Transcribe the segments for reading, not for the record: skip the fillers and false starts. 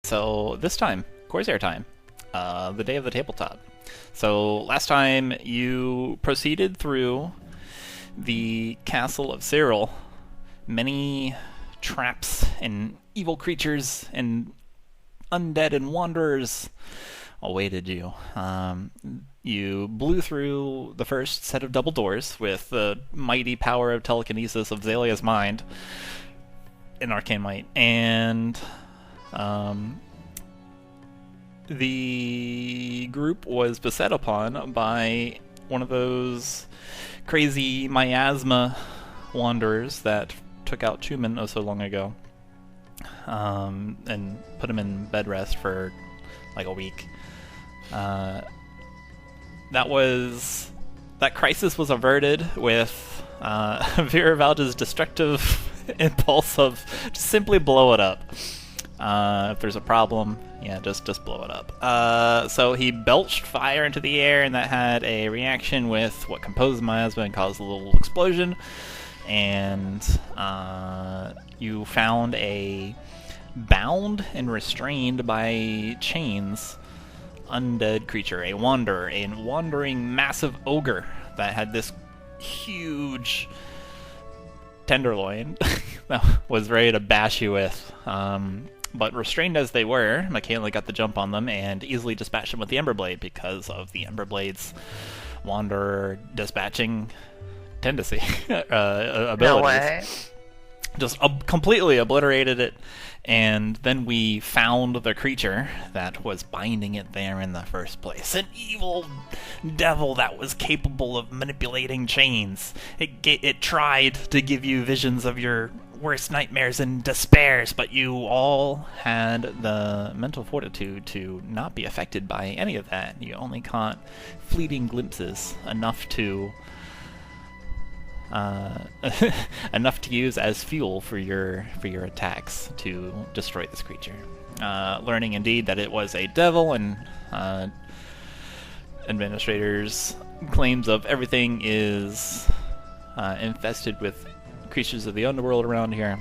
So this time, Khorzaire time, the day of the tabletop. So last time you proceeded through the castle of Cyril. Many traps and evil creatures and undead and wanderers awaited you. You blew through the first set of double doors with the mighty power of telekinesis of Xalia's mind and arcane might, and the group was beset upon by one of those crazy miasma wanderers that took out Chuman oh so long ago, and put him in bed rest for like a week. That crisis was averted with Vera Valja's destructive impulse of just simply blow it up. If there's a problem, yeah, just blow it up. So he belched fire into the air, and that had a reaction with what composed miasma and caused a little explosion. And you found a bound and restrained by chains undead creature, a wanderer, a wandering massive ogre that had this huge tenderloin that was ready to bash you with. But restrained as they were, Makayla got the jump on them and easily dispatched them with the Emberblade because of the Emberblade's wanderer dispatching tendency, abilities. No way. Just completely obliterated it, and then we found the creature that was binding it there in the first place. An evil devil that was capable of manipulating chains. It tried to give you visions of your worst nightmares and despairs, but you all had the mental fortitude to not be affected by any of that. You only caught fleeting glimpses, enough to use as fuel for your attacks to destroy this creature. Learning indeed that it was a devil, and administrators' claims of everything is infested with creatures of the underworld around here.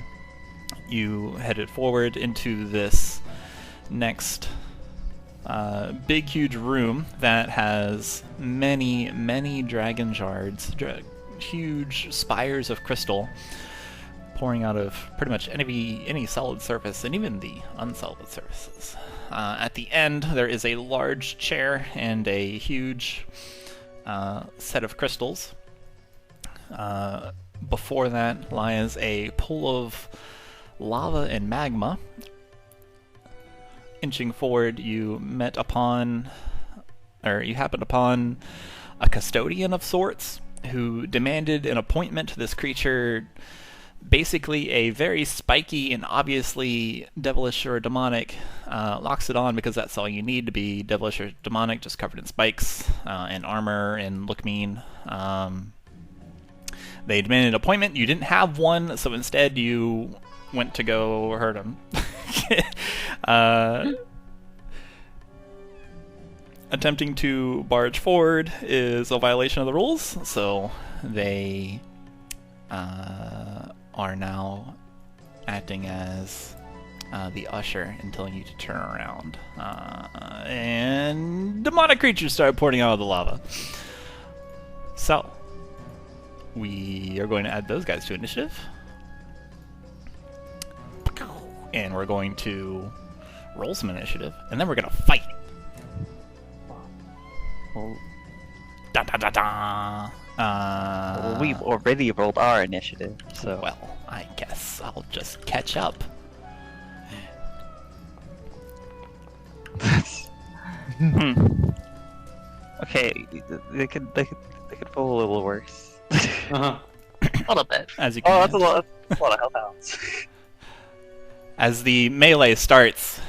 You headed forward into this next big, huge room that has many, many dragon shards, huge spires of crystal pouring out of pretty much any solid surface, and even the unsolid surfaces. At the end, there is a large chair and a huge set of crystals. Before that lies a pool of lava and magma. Inching forward, you happened upon a custodian of sorts who demanded an appointment to this creature, basically a very spiky and obviously devilish or demonic locks it on because that's all you need to be devilish or demonic, just covered in spikes and armor and look mean. They demanded an appointment. You didn't have one, so instead you went to go hurt him. Attempting to barge forward is a violation of the rules, so they are now acting as the usher and telling you to turn around. And demonic creatures start pouring out of the lava. So, we are going to add those guys to initiative. And we're going to roll some initiative, and then we're going to fight. Well, Da da da da. well, we've already rolled our initiative, so... Well, I guess I'll just catch up. Okay, they could roll a little worse. A little bit. As you can Oh, that's a lot of hellhounds. As the melee starts,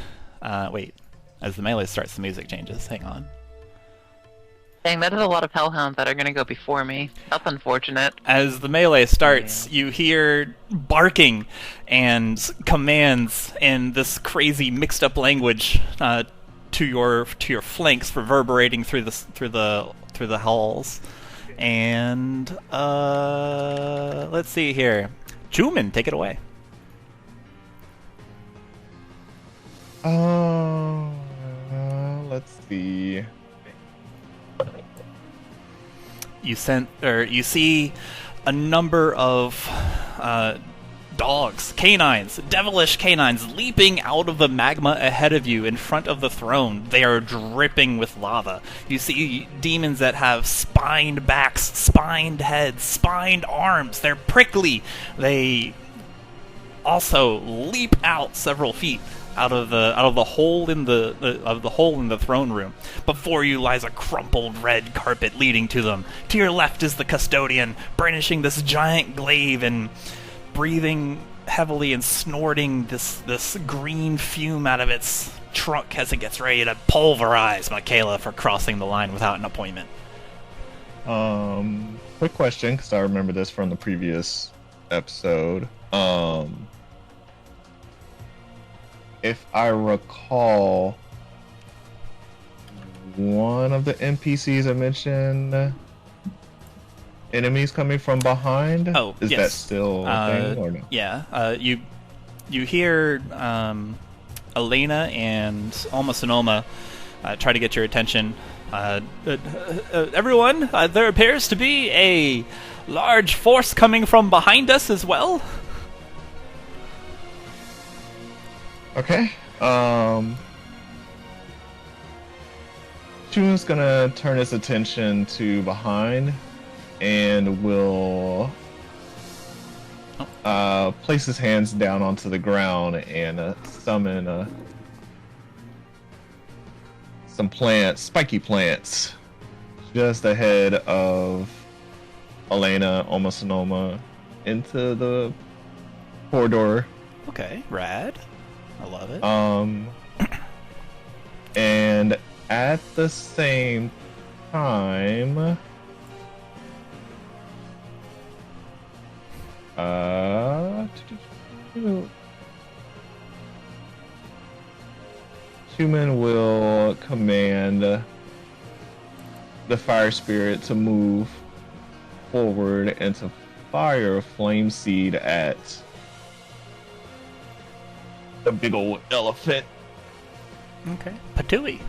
as the melee starts, the music changes. Hang on. Dang, that is a lot of hellhounds that are gonna go before me. That's unfortunate. As the melee starts, you hear barking and commands in this crazy mixed-up language to your flanks, reverberating through the halls. And let's see here, Chuman, take it away. let's see. You see a number of dogs, canines, devilish canines, leaping out of the magma ahead of you in front of the throne. They are dripping with lava. You see demons that have spined backs, spined heads, spined arms. They're prickly. They also leap out several feet out of the hole in the throne room. Before you lies a crumpled red carpet leading to them. To your left is the custodian, brandishing this giant glaive and breathing heavily and snorting this green fume out of its trunk as it gets ready to pulverize Makayla for crossing the line without an appointment. Quick question, because I remember this from the previous episode. If I recall, one of the NPCs I mentioned, enemies coming from behind. Oh, is yes. that still a thing or no? Yeah. You hear Elena and Alma Sonoma try to get your attention. Everyone, there appears to be a large force coming from behind us as well. Okay. Chuman's gonna turn his attention to behind and will place his hands down onto the ground and summon some plants, spiky plants, just ahead of Elena, Alma Sonoma, into the corridor. Okay, rad. I love it. And at the same time, Chuman will command the fire spirit to move forward and to fire flame seed at the big old elephant. Okay. Patui.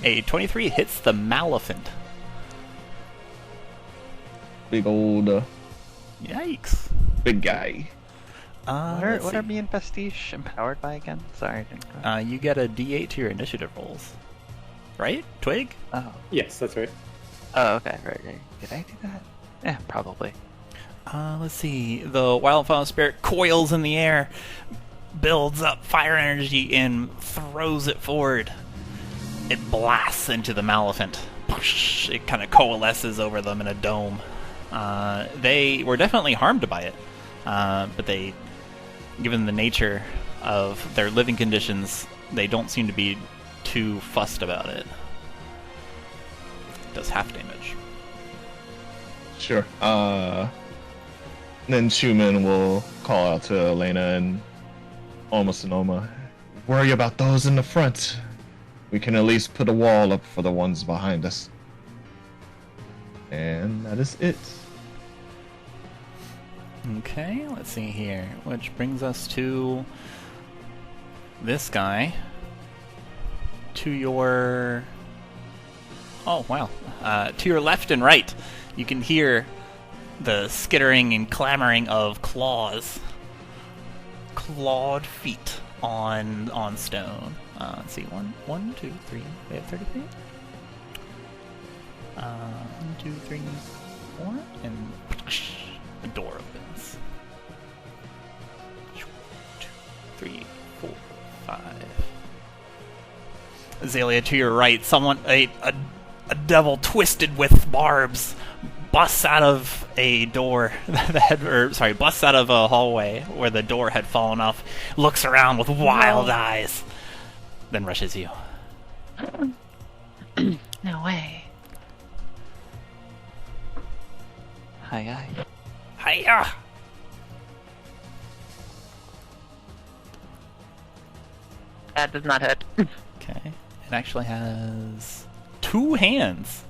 A 23 hits the Maleficent. Big old Yikes. big guy. What are me and Pastiche empowered by again? Sorry, I didn't go. You get a D8 to your initiative rolls. Right? Twig? Oh. Yes, that's right. Oh, okay, right. Did I do that? Yeah, probably. Let's see. The Wildfire spirit coils in the air, builds up fire energy, and throws it forward. It blasts into the Maleficent. It kind of coalesces over them in a dome. They were definitely harmed by it, but they, given the nature of their living conditions, they don't seem to be too fussed about it. It does half damage. Sure. Then Chuman will call out to Elena and Alma Sonoma. Worry about those in the front. We can at least put a wall up for the ones behind us. And that is it. Okay, let's see here. Which brings us to this guy. To your... Oh, wow. To your left and right, you can hear the skittering and clamoring of claws. Clawed feet on stone. Let's see, 1, 2, 3. We have 30 feet. 1, 2, 3, 4, and the door opens. 2, 3, 4, 5. Xalia, to your right, a devil twisted with barbs busts out of a door, busts out of a hallway where the door had fallen off, looks around with wild eyes, then rushes you. No way. Hi. Hiya! That does not hit. Okay. It actually has 2 hands.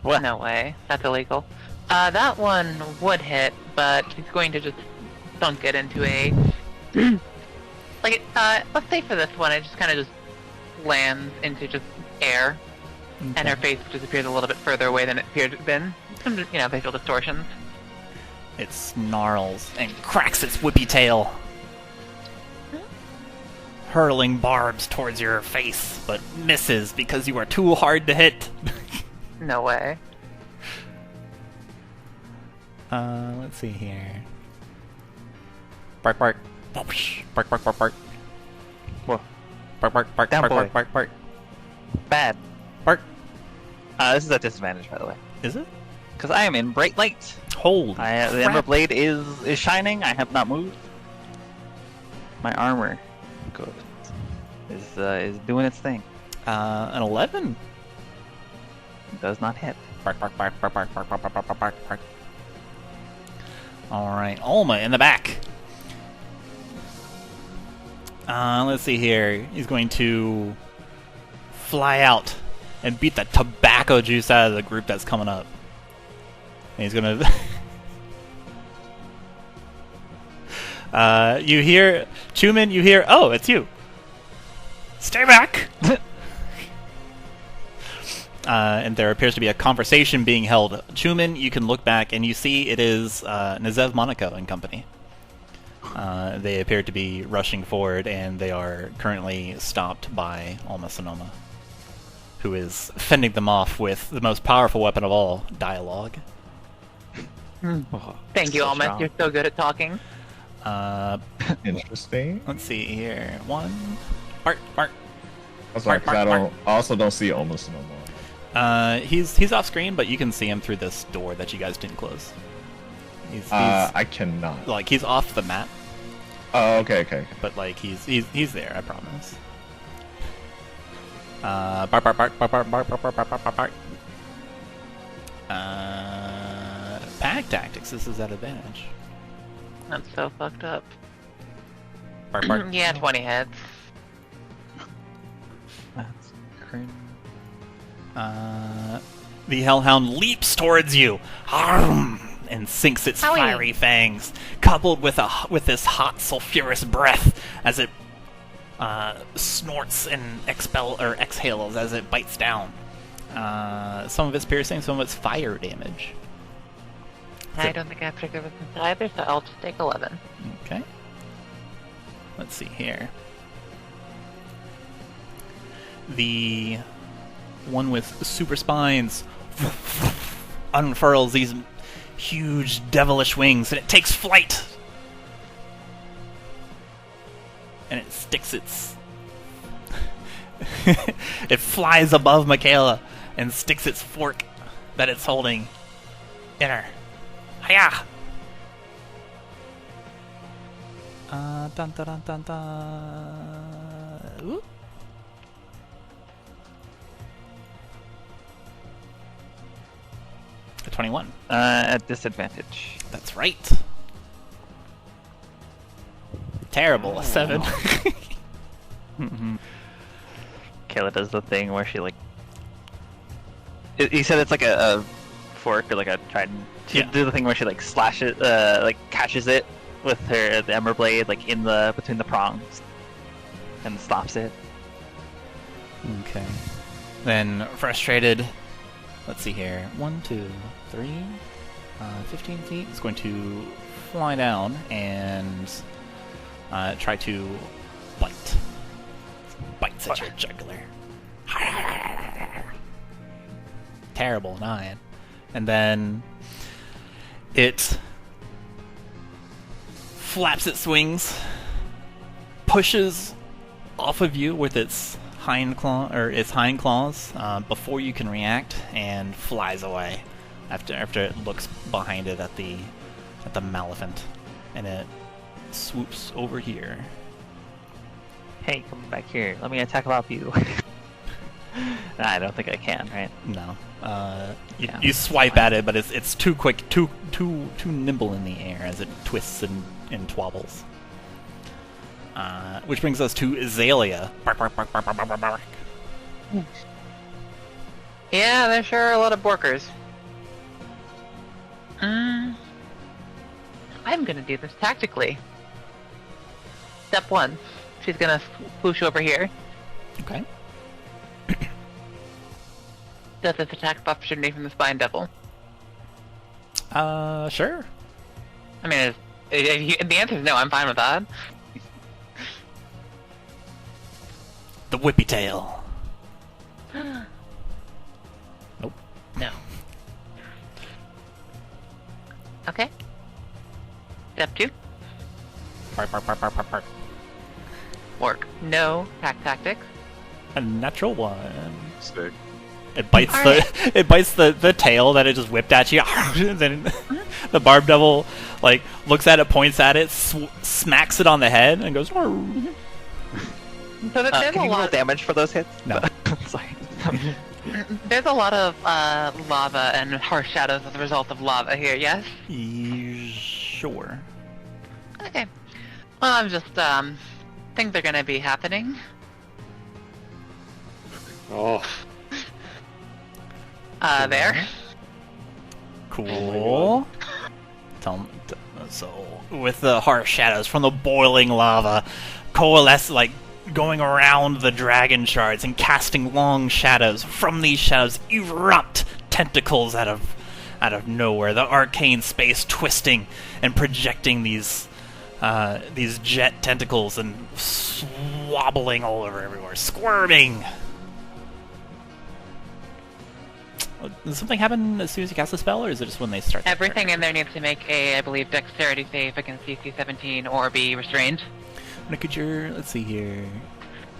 What? No way. That's illegal. That one would hit, but he's going to just dunk it into a Like, let's say for this one, it just kind of just lands into just air, and her face just appears a little bit further away than it appeared to have been. Some, facial distortions. It snarls and cracks its whippy tail, hurling barbs towards your face, but misses because you are too hard to hit. No way. Let's see here. Bark, bark. Bark, bark, bark, bark. Whoa. Bark, bark, bark, Down, bark, boy. bark, bark, bark. Bad. Bark. This is a disadvantage, by the way. Is it? Because I am in bright light. Holy The crap. Ember Blade is shining. I have not moved. My armor is doing its thing. An 11? Does not hit. Bark, bark, bark, bark, bark, bark, bark, bark, bark, bark, bark. Alright, Alma in the back. Let's see here. He's going to fly out and beat the tobacco juice out of the group that's coming up. And he's gonna... you hear... Chuman, you hear... Oh, it's you! Stay back! And there appears to be a conversation being held. Chuman, you can look back and you see it is Nazev Monaco and company. They appear to be rushing forward, and they are currently stopped by Alma Sonoma, who is fending them off with the most powerful weapon of all, dialogue. Oh, Thank you, so Almas. strong. You're so good at talking. Interesting. Let's see here. One. Bark, bark. That's right, 'cause I also don't see almost no more. He's off screen, but you can see him through this door that you guys didn't close. He's I cannot. like he's off the map, Oh, okay. but like he's there. I promise. Bark, bark, bark, bark, bark, bark, bark, bark, bark, bark, bark. Pack tactics. This is at advantage. That's so fucked up. Bark, bark. Yeah, 20 heads. That's cringe. The Hellhound leaps towards you, and sinks its Howie. fiery fangs, coupled with this hot sulfurous breath as it snorts and exhales as it bites down. Some of it's piercing, some of it's fire damage. I don't think I have particular resistance either, so I'll just take 11. Okay. Let's see here. The one with super spines unfurls these huge devilish wings, and it takes flight. And it sticks its... it flies above Makayla and sticks its fork that it's holding in her. Hiya! Dun dun dun dun dun. Ooh. A 21. At disadvantage. That's right. Terrible. A 7. Kayla does the thing where she like. He said it's like a fork or like a trident. She Yeah. do the thing where she like slashes, like catches it with the ember blade, like in the between the prongs, and stops it. Okay. Then, frustrated, let's see here. 1, 2, 3, 15 feet. It's going to fly down and try to bite. Bites at your jugular. Terrible, 9. And then it flaps its wings, pushes off of you with its hind claws before you can react, and flies away after it looks behind it at the Maleficent, and it swoops over here. Hey, come back here. Let me attack off you. Nah, I don't think I can. Right? No, Yeah. you swipe at it, but it's too quick, too nimble in the air as it twists and twobbles. Which brings us to Xalia. Bark, bark, bark, bark, bark, bark, bark. Yeah, there sure are a lot of borkers. I'm gonna do this tactically. Step 1. She's gonna swoosh over here. Okay. Does this attack of opportunity from the Spine Devil? Sure. I mean, the answer is no. I'm fine with that. The whippy tail. Nope. No. Okay. Step 2. Bark. Work. No attack tactics. A natural 1. Sick. It bites it bites the tail that it just whipped at you. And then the barb devil like looks at it, points at it, smacks it on the head, and goes. So there's Can a you roll lot. damage for those hits? No. Sorry. There's a lot of lava and harsh shadows as a result of lava here. Yes. Sure. Okay. Well, I'm just things are gonna be happening. Oh. There. Cool. So, with the harsh shadows from the boiling lava coalesce, like going around the dragon shards and casting long shadows. From these shadows erupt tentacles out of nowhere. The arcane space twisting and projecting these jet tentacles and swobbling all over everywhere, squirming. Does something happen as soon as you cast a spell, or is it just when they start? Everything in there needs to make a, I believe, dexterity save against DC 17 or be restrained. Let's see here.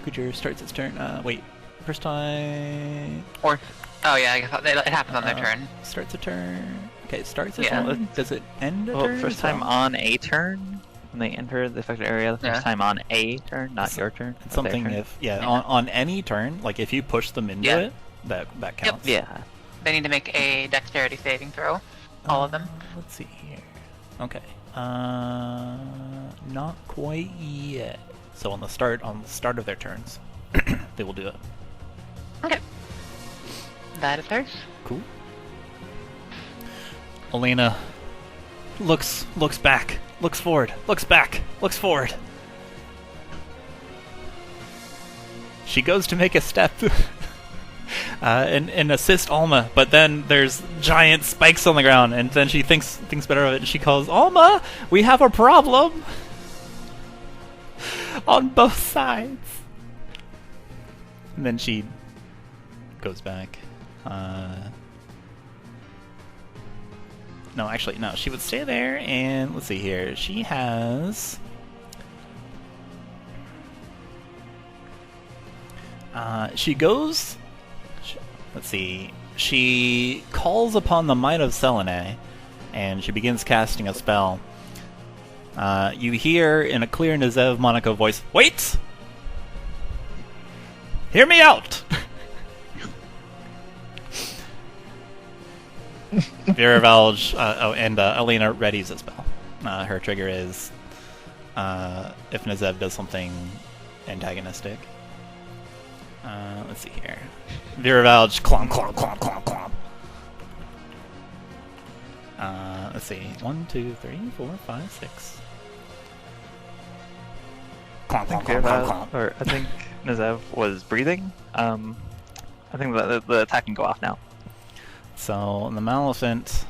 Kujir starts its turn. Wait, first time. Or, oh yeah, I guess it happens on their turn. Starts a turn. Okay, it starts its Yeah. turn. Does it end a Well, turn? first as time well? on a turn when they enter the affected area. The first Yeah. time on a turn, not your turn. It's something their turn. if on any turn, like if you push them into Yeah. it, that counts. Yeah. They need to make a dexterity saving throw. All of them. Let's see here. Okay. Not quite yet. So on the start of their turns, they will do it. Okay. That is hers. Cool. Elena looks back, looks forward, looks back, looks forward. She goes to make a step and assist Alma, but then there's giant spikes on the ground, and then she thinks better of it, and she calls, Alma, we have a problem! On both sides. And then she goes back. No, actually, no. She would stay there, and let's see here. She has... she goes... Let's see. She calls upon the might of Selene, and she begins casting a spell. You hear in a clear Nezev Monaco voice, Wait! Hear me out! Viravalge, and Elena readies a spell. Her trigger is if Nezev does something antagonistic. Let's see here. Viravalge, clomp, clomp, clomp, clomp, clomp. Let's see. 1, 2, 3, 4, 5, 6. Clomp, clomp, clomp, clomp, clomp. Or I think Nezev was breathing. I think the attack can go off now. So the Maleficent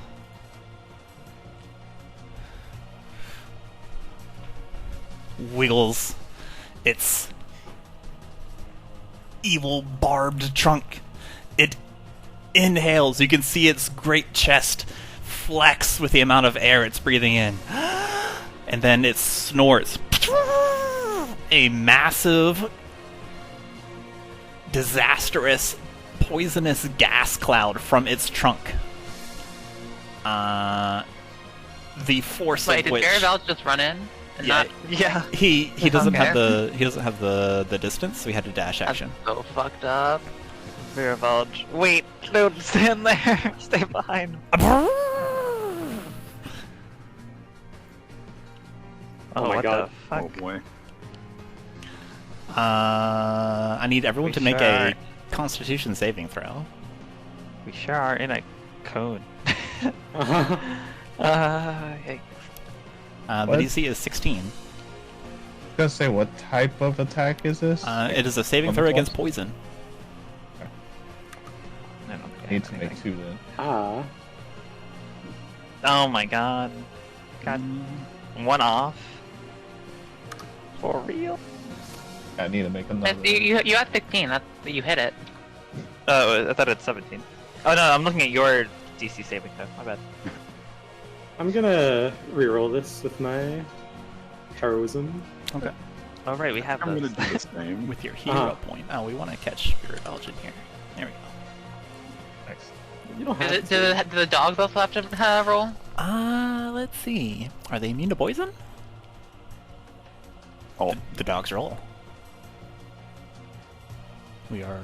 wiggles its evil barbed trunk. It inhales. You can see its great chest flex with the amount of air it's breathing in. And then it snorts. A massive, disastrous, poisonous gas cloud from its trunk. The force Wait, of did which Viravalge just run in? And not... Yeah. he doesn't Okay. have the distance, so he had to dash action. That's so fucked up. Viravalge. Wait, don't stand there. Stay behind. Oh my what god. The fuck? Oh boy. I need everyone We to make sure a are. Constitution saving throw. We sure are in a cone. Yikes. The What? DC is 16. gonna say, what type of attack is this? It is a saving throw against poison. I don't I need to make 2 then. Ah. Oh my god. God. 1 off. For real? I need to make another. You had 16. You hit it. Oh, I thought it was 17. Oh no, I'm looking at your DC saving throw. My bad. I'm gonna reroll this with my heroism. Okay. Oh right, we have I'm those. gonna do the same. With your hero point. Oh, we want to catch Spirit Belgian here. There we go. Nice. You don't have Do the dogs also have to roll? Let's see. Are they immune to poison? Oh, the dogs roll. We are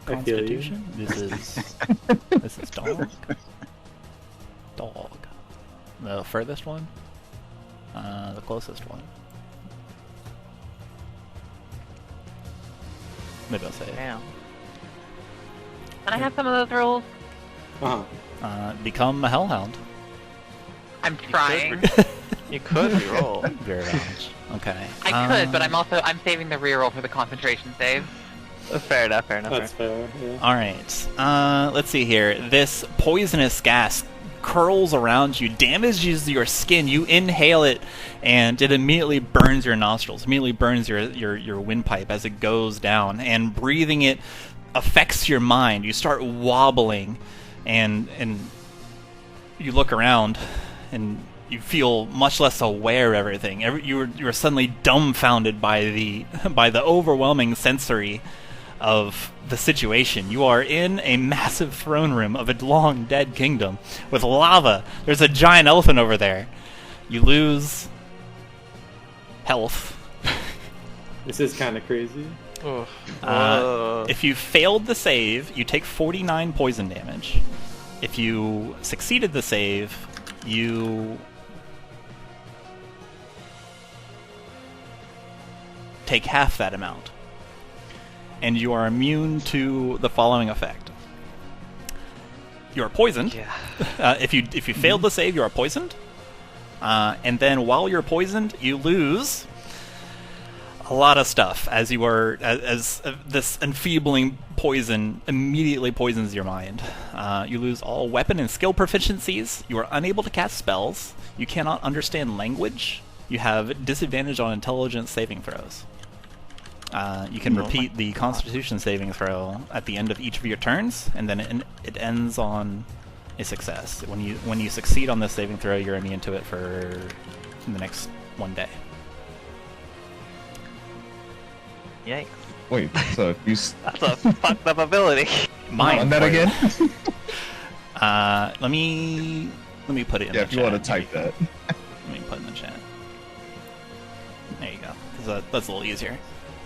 I feel you. Constitution. This is dog. Dog. The furthest one. The closest one. Maybe I'll say it. Damn. Can I have some of those rolls? Become a hellhound. I'm trying. You could reroll. Very large. Okay. I could, but I'm saving the reroll for the concentration save. Fair enough, fair enough. That's fair, yeah. Alright. Let's see here. This poisonous gas curls around you, damages your skin. You inhale it, and it immediately burns your nostrils, immediately burns your windpipe as it goes down. And breathing it affects your mind. You start wobbling, and you look around, and you feel much less aware of everything. You're suddenly dumbfounded by the overwhelming sensory of the situation. You are in a massive throne room of a long dead kingdom with lava. There's a giant elephant over there. You lose health. This is kind of crazy. If you failed the save, you take 49 poison damage. If you succeeded the save, you take half that amount. And you are immune to the following effect. You are poisoned. Yeah. If you failed the save, you are poisoned. And then while you're poisoned, you lose a lot of stuff as you are as this enfeebling poison immediately poisons your mind. You lose all weapon and skill proficiencies. You are unable to cast spells. You cannot understand language. You have disadvantage on intelligence saving throws. You can repeat the Constitution saving throw at the end of each of your turns, and then it ends on a success. When you succeed on this saving throw, you're immune to it for the next 1 day. Yikes. Wait, so if you That's a fucked up ability. on that again? Let me put it in the chat. Yeah, if you want to type that. Let me put it in the chat. There you go. 'Cause that's a little easier.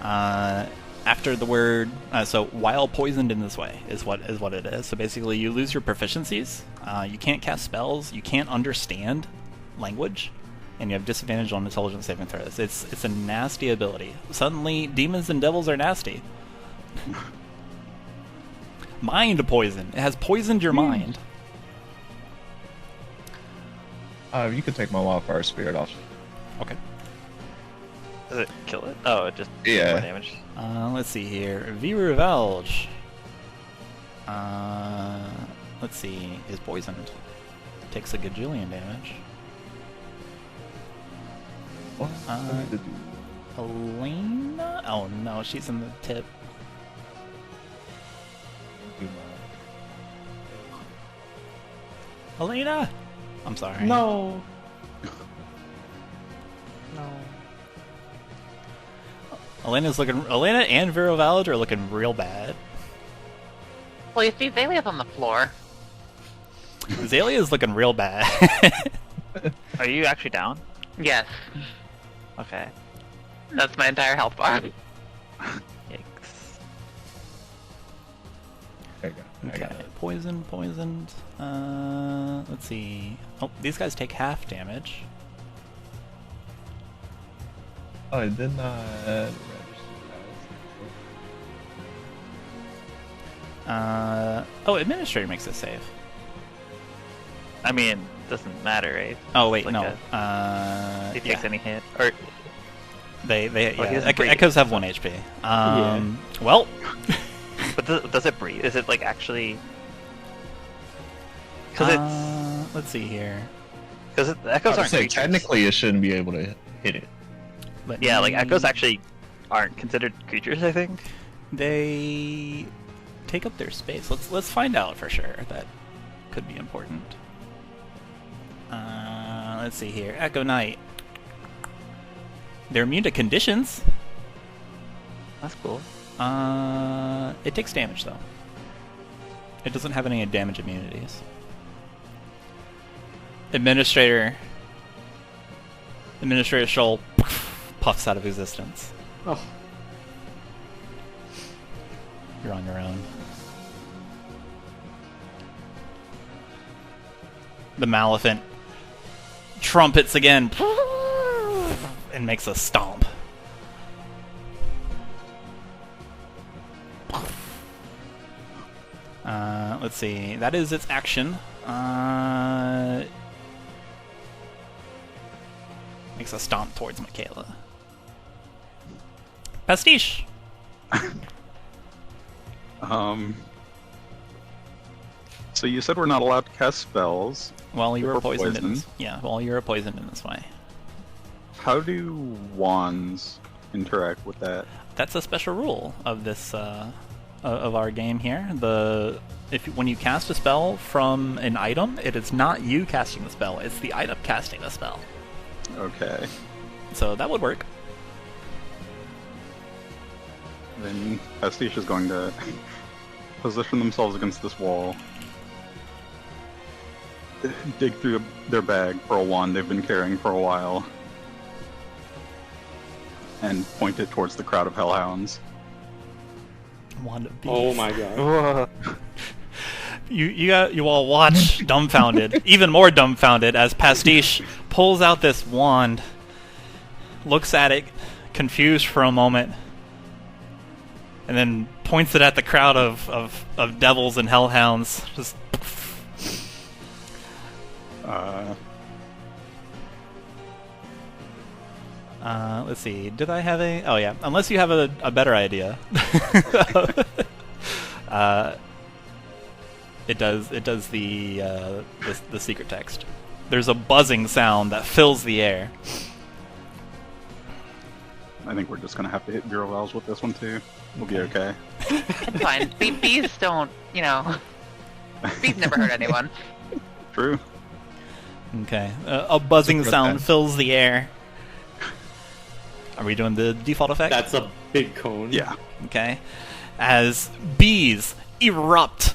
After the word, so while poisoned in this way is what it is. So basically, you lose your proficiencies. You can't cast spells. You can't understand language, and you have disadvantage on intelligence saving throws. It's a nasty ability. Suddenly, demons and devils are nasty. Mind poison. It has poisoned your mind. You could take my Wildfire Spirit off. Okay. Does it kill it? Oh, it just Yeah. more damage. Let's see here. Viru Velge. Let's see. Is poisoned. Takes a gajillion damage. What? Elena? Oh no, she's in the tip. Elena! I'm sorry. No. Elena and Viru Velge are looking real bad. Well, you see, Xalia's on the floor. Xalia's looking real bad. Are you actually down? Yes, Okay. that's my entire health bar. Yikes. There you go. I got Okay, it. poisoned. Let's see. Oh, these guys take half damage. Oh, it did not register. Administrator makes a save. I mean, doesn't matter, right? Oh wait, Like no. He takes Yeah. any hit, or he yeah, doesn't breathe. Echoes have 1 HP. Well, But does it breathe? Is it like actually? Because it's let's see here. because the I echoes would aren't say creatures. technically it shouldn't be able to hit it. Let Yeah, like me- echoes actually aren't considered creatures. I think. They take up their space. Let's find out for sure. That could be important. Let's see here. Echo Knight. They're immune to conditions. That's cool. It takes damage though. It doesn't have any damage immunities. Administrator Shoal puffs out of existence. Oh, You're on your own. The Maleficent trumpets again and makes a stomp. Let's see. That is its action. Makes a stomp towards Makayla. Pastiche. So you said we're not allowed to cast spells. Well, you If were we're poisoned in this. poisoned. Yeah, well, you were poisoned in this way. How do wands interact with that? That's a special rule of this of our game here. When you cast a spell from an item, it is not you casting the spell; it's the item casting the spell. Okay. So that would work. Then Pastiche is going to position themselves against this wall, dig through their bag for a wand they've been carrying for a while, and point it towards the crowd of hellhounds. Wand of Beast. oh my god. You all watch dumbfounded, even more dumbfounded, as Pastiche pulls out this wand, looks at it, confused for a moment, and then points it at the crowd of devils and hellhounds. Just let's see. Did I have a? Oh yeah. Unless you have a better idea. It does the secret text. There's a buzzing sound that fills the air. I think we're just gonna have to hit Bureau Wells with this one too. We'll be okay. It's fine. Bees don't, bees never hurt anyone. True. Okay. A buzzing Good sound then. fills the air. Are we doing the default effect? That's a big cone. Yeah. Okay. As bees erupt,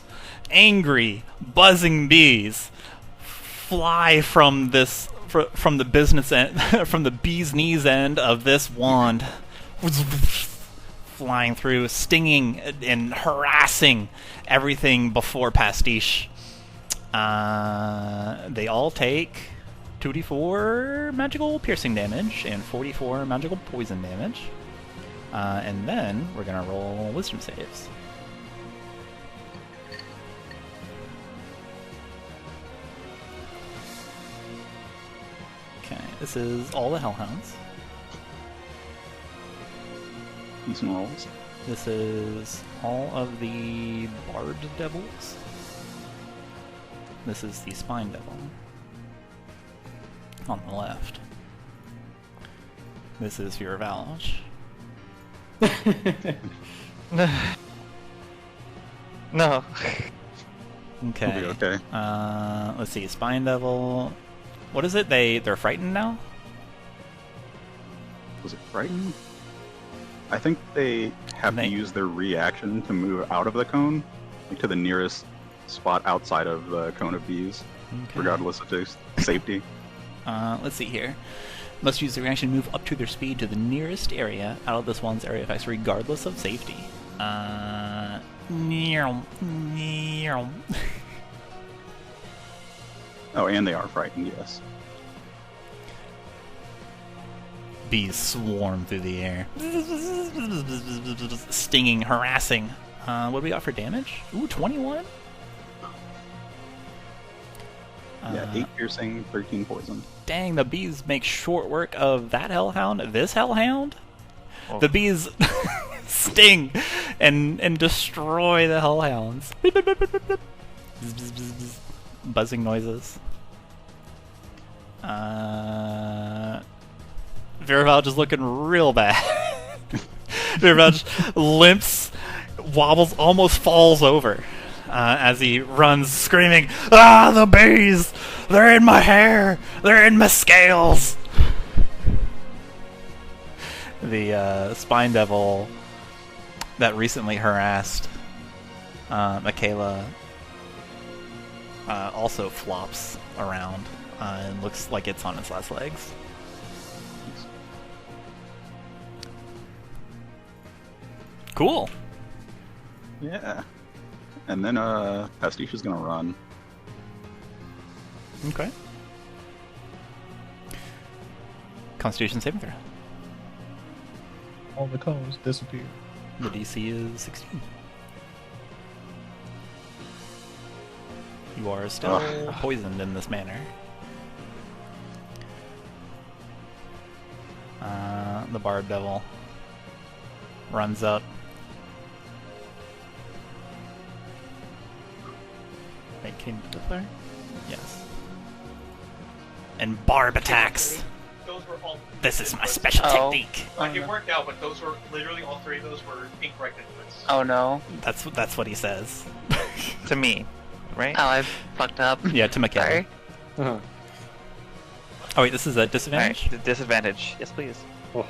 angry, buzzing bees fly from this from the business end, from the bee's knees end of this wand, flying through, stinging and harassing everything before Pastiche. They all take 2d4 magical piercing damage and 44 magical poison damage. And then we're gonna roll wisdom saves. Okay, this is all the hellhounds. Decent rolls. This is all of the bard devils. This is the spine devil on the left. This is your Valge. No. Okay. We'll be okay. Let's see, spine devil. What is it? They're frightened now? Was it frightened? I think they have to use their reaction to move out of the cone, like to the nearest spot outside of the cone of bees, Okay. regardless of their safety. Let's see here. Must use the reaction to move up to their speed to the nearest area out of this one's area effects, regardless of safety. Oh, and they are frightened, yes. Bees swarm through the air. Stinging, harassing. What do we got for damage? Ooh, 21? Yeah, 8 piercing, 13 poison. Dang, the bees make short work of that hellhound. This hellhound? Oh. The bees sting and destroy the hellhounds. Beep, beep, beep, beep, beep, beep. Bzz, bzz, bzz, bzz. Buzzing noises. Viravalge is looking real bad. Viravalge limps, wobbles, almost falls over as he runs screaming, "Ah, the bees! They're in my hair! They're in my scales!" The Spine Devil that recently harassed Makayla also flops around and looks like it's on its last legs. Cool. Yeah. And then Pastiche is gonna run. Okay. Constitution saving throw. All the cones disappear. The DC is 16. You are still poisoned in this manner. The Barb Devil runs up. Wait, can you flare? Yes. And Barb attacks. Those were all. This is my special Oh. technique. Like it worked out, but those were literally all three of those were incorrect inputs. Oh no. That's what he says. To me, right? Oh, I fucked up. Yeah, to Makayla. Sorry. Uh-huh. Oh wait, this is a disadvantage? Alright, disadvantage. Yes, please. Oh.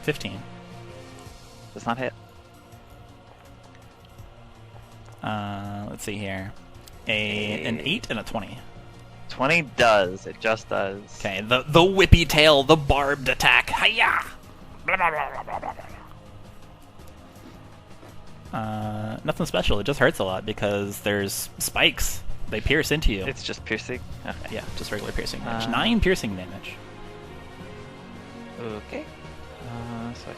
15. Does not hit. Let's see here. An 8 and a 20. 20 does. It just does. Okay, the whippy tail, the barbed attack. Hiya! Nothing special. It just hurts a lot because there's spikes. They pierce into you. It's just piercing. Okay. Yeah, just regular piercing damage. 9 piercing damage. Okay. So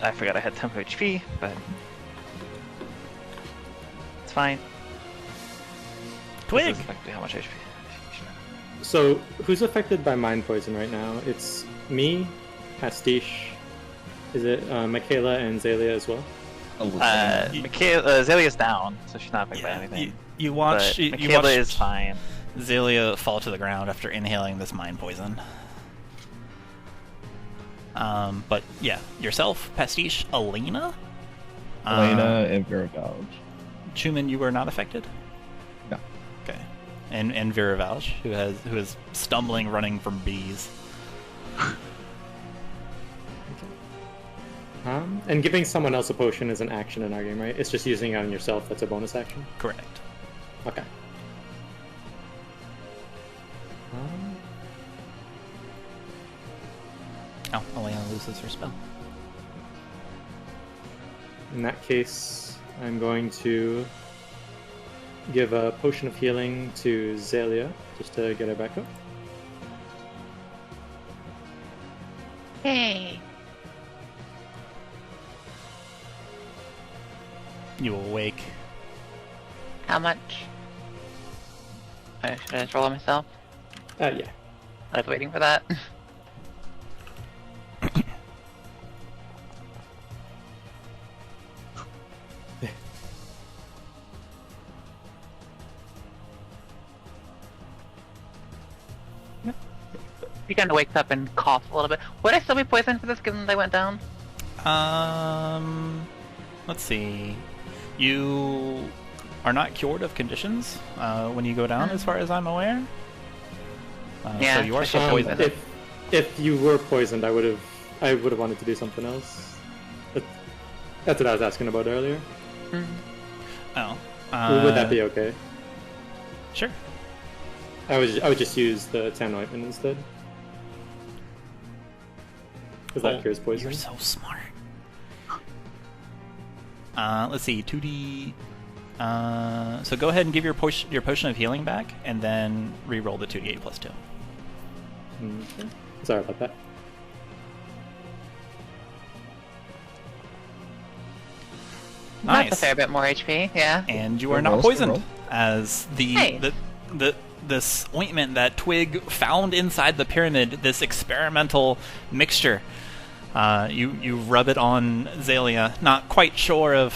I forgot I had 10 HP, but it's fine. Twig! This is effectively how much HP? So, who's affected by mind poison right now? It's me, Pastiche. Is it Makayla and Xalia as well? Zelia's down, so she's not affected by anything. You watch. But You Makayla watch is fine. Xalia fall to the ground after inhaling this mind poison. But yeah, yourself, Pastiche, Elena? Elena and Viravalge. Chuman, you were not affected? No. Okay. And Viravalge, who is stumbling, running from bees. And giving someone else a potion is an action in our game, right? It's just using it on yourself that's a bonus action? Correct. Okay. Oh, Elena loses her spell. In that case, I'm going to give a potion of healing to Xalia, just to get her back up. Hey. You awake. How much? Should I just roll it myself? Yeah. I was waiting for that. He kind of wakes up and coughs a little bit. Would I still be poisoned for this given that I went down? Let's see. You are not cured of conditions when you go down, as far as I'm aware. Yeah, so you are still sure. poisoned. If you were poisoned, I would have wanted to do something else. That's what I was asking about earlier. Oh. Would that be okay? Sure. I would just use the Tan Ointment instead. Because that cures poison. You're so smart. Let's see, 2d. So go ahead and give your potion of healing back, and then re-roll the 2d8 plus 2. Okay. Sorry about that. That's a Nice. fair bit more HP, yeah. And you are Good not rolls, good poisoned, roll. as Hey. the this ointment that Twig found inside the pyramid, this experimental mixture. You rub it on Xalia. Not quite sure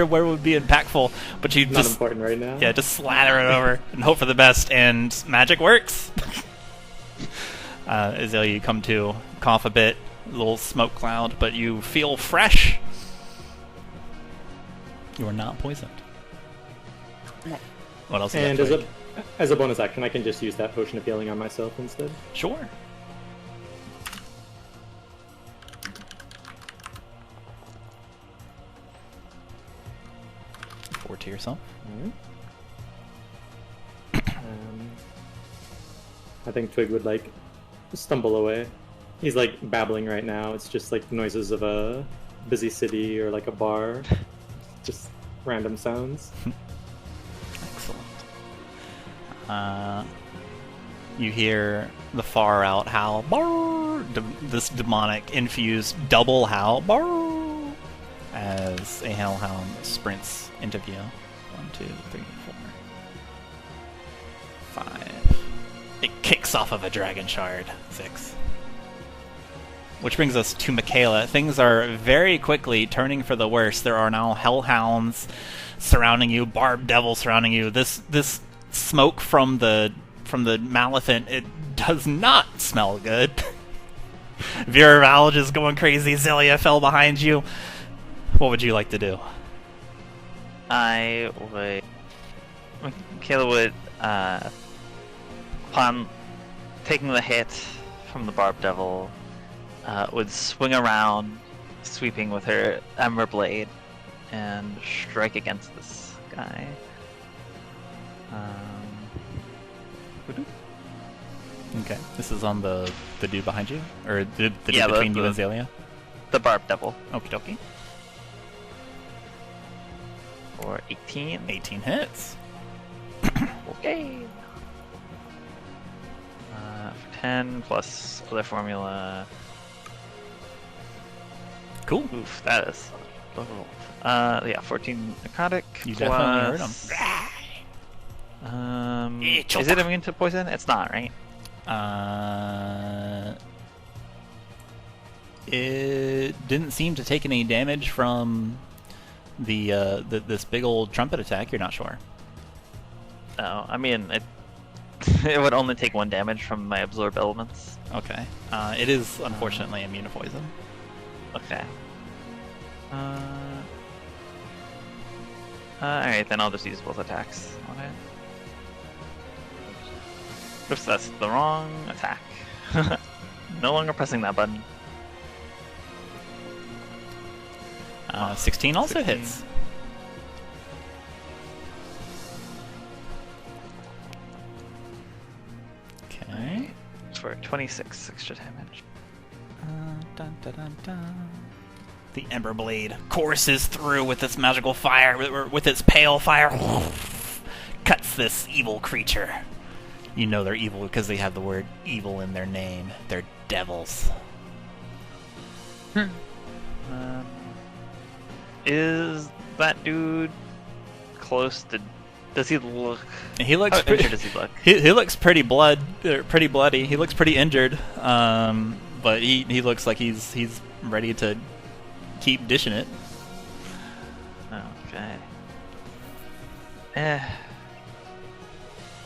where it would be impactful, but you Not just important right now. yeah, just slather it over and hope for the best, and magic works. Xalia, you come to, cough a bit, a little smoke cloud, but you feel fresh. You are not poisoned. What else? And you got, as a bonus action, I can just use that potion of healing on myself instead. Sure. Four to yourself. I think Twig would like stumble away. He's like babbling right now. It's just like noises of a busy city or like a bar. Just random sounds. Excellent. You hear the far out howl. Barr! This demonic infused double howl. Barr! As a hellhound sprints into view. 1, 2, 3, 4, 5. It kicks off of a dragon shard. 6. Which brings us to Makayla. Things are very quickly turning for the worse. There are now hellhounds surrounding you, barbed devils surrounding you. This smoke from the Maleficent, it does not smell good. Viravalge is going crazy. Xalia fell behind you. What would you like to do? Makayla would, upon taking the hit from the barbed devil, would swing around, sweeping with her ember blade, and strike against this guy. Okay, this is on the dude behind you, or the dude between you and Xalia. The barbed devil. Okie dokie. For 18. 18 hits. Okay. 10 plus other formula. Cool. Oof, that is. Yeah, 14 necrotic. You definitely heard him. Is it immune to poison? It's not, right? It didn't seem to take any damage from this big old trumpet attack. You're not sure. Oh, I mean, it would only take 1 damage from my absorb elements. Okay. It is unfortunately immune to poison. Okay. Alright, then I'll just use both attacks on it. Oops, that's the wrong attack. No longer pressing that button. 16 also 16. hits. Okay. For 26 extra damage. Dun, dun, dun, dun. The Ember Blade courses through with its magical fire, with its pale fire, cuts this evil creature. You know they're evil because they have the word evil in their name. They're devils. Is that dude close to... Does he look... He looks How injured does he look? He looks pretty pretty bloody. He looks pretty injured. But he looks like he's ready to keep dishing it. Okay.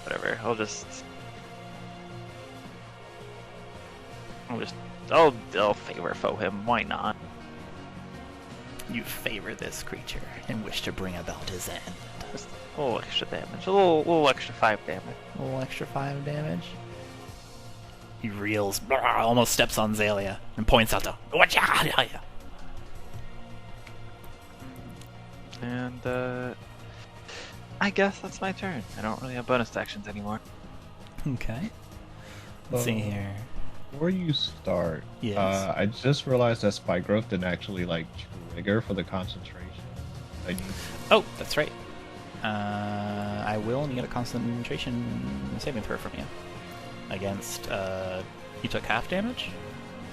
Whatever. I'll favor foe him. Why not? You favor this creature and wish to bring about his end. Just a little extra damage. A little extra 5 damage. A little extra 5 damage. He reels, almost steps on Xalia, and points out to Whatcha. And I guess that's my turn. I don't really have bonus actions anymore. Okay. Let's see here. Before you start, Yes. I just realized that Spike Growth didn't actually trigger for the concentration. I need. Oh, that's right. I will need a concentration saving throw from you. Against, you took half damage?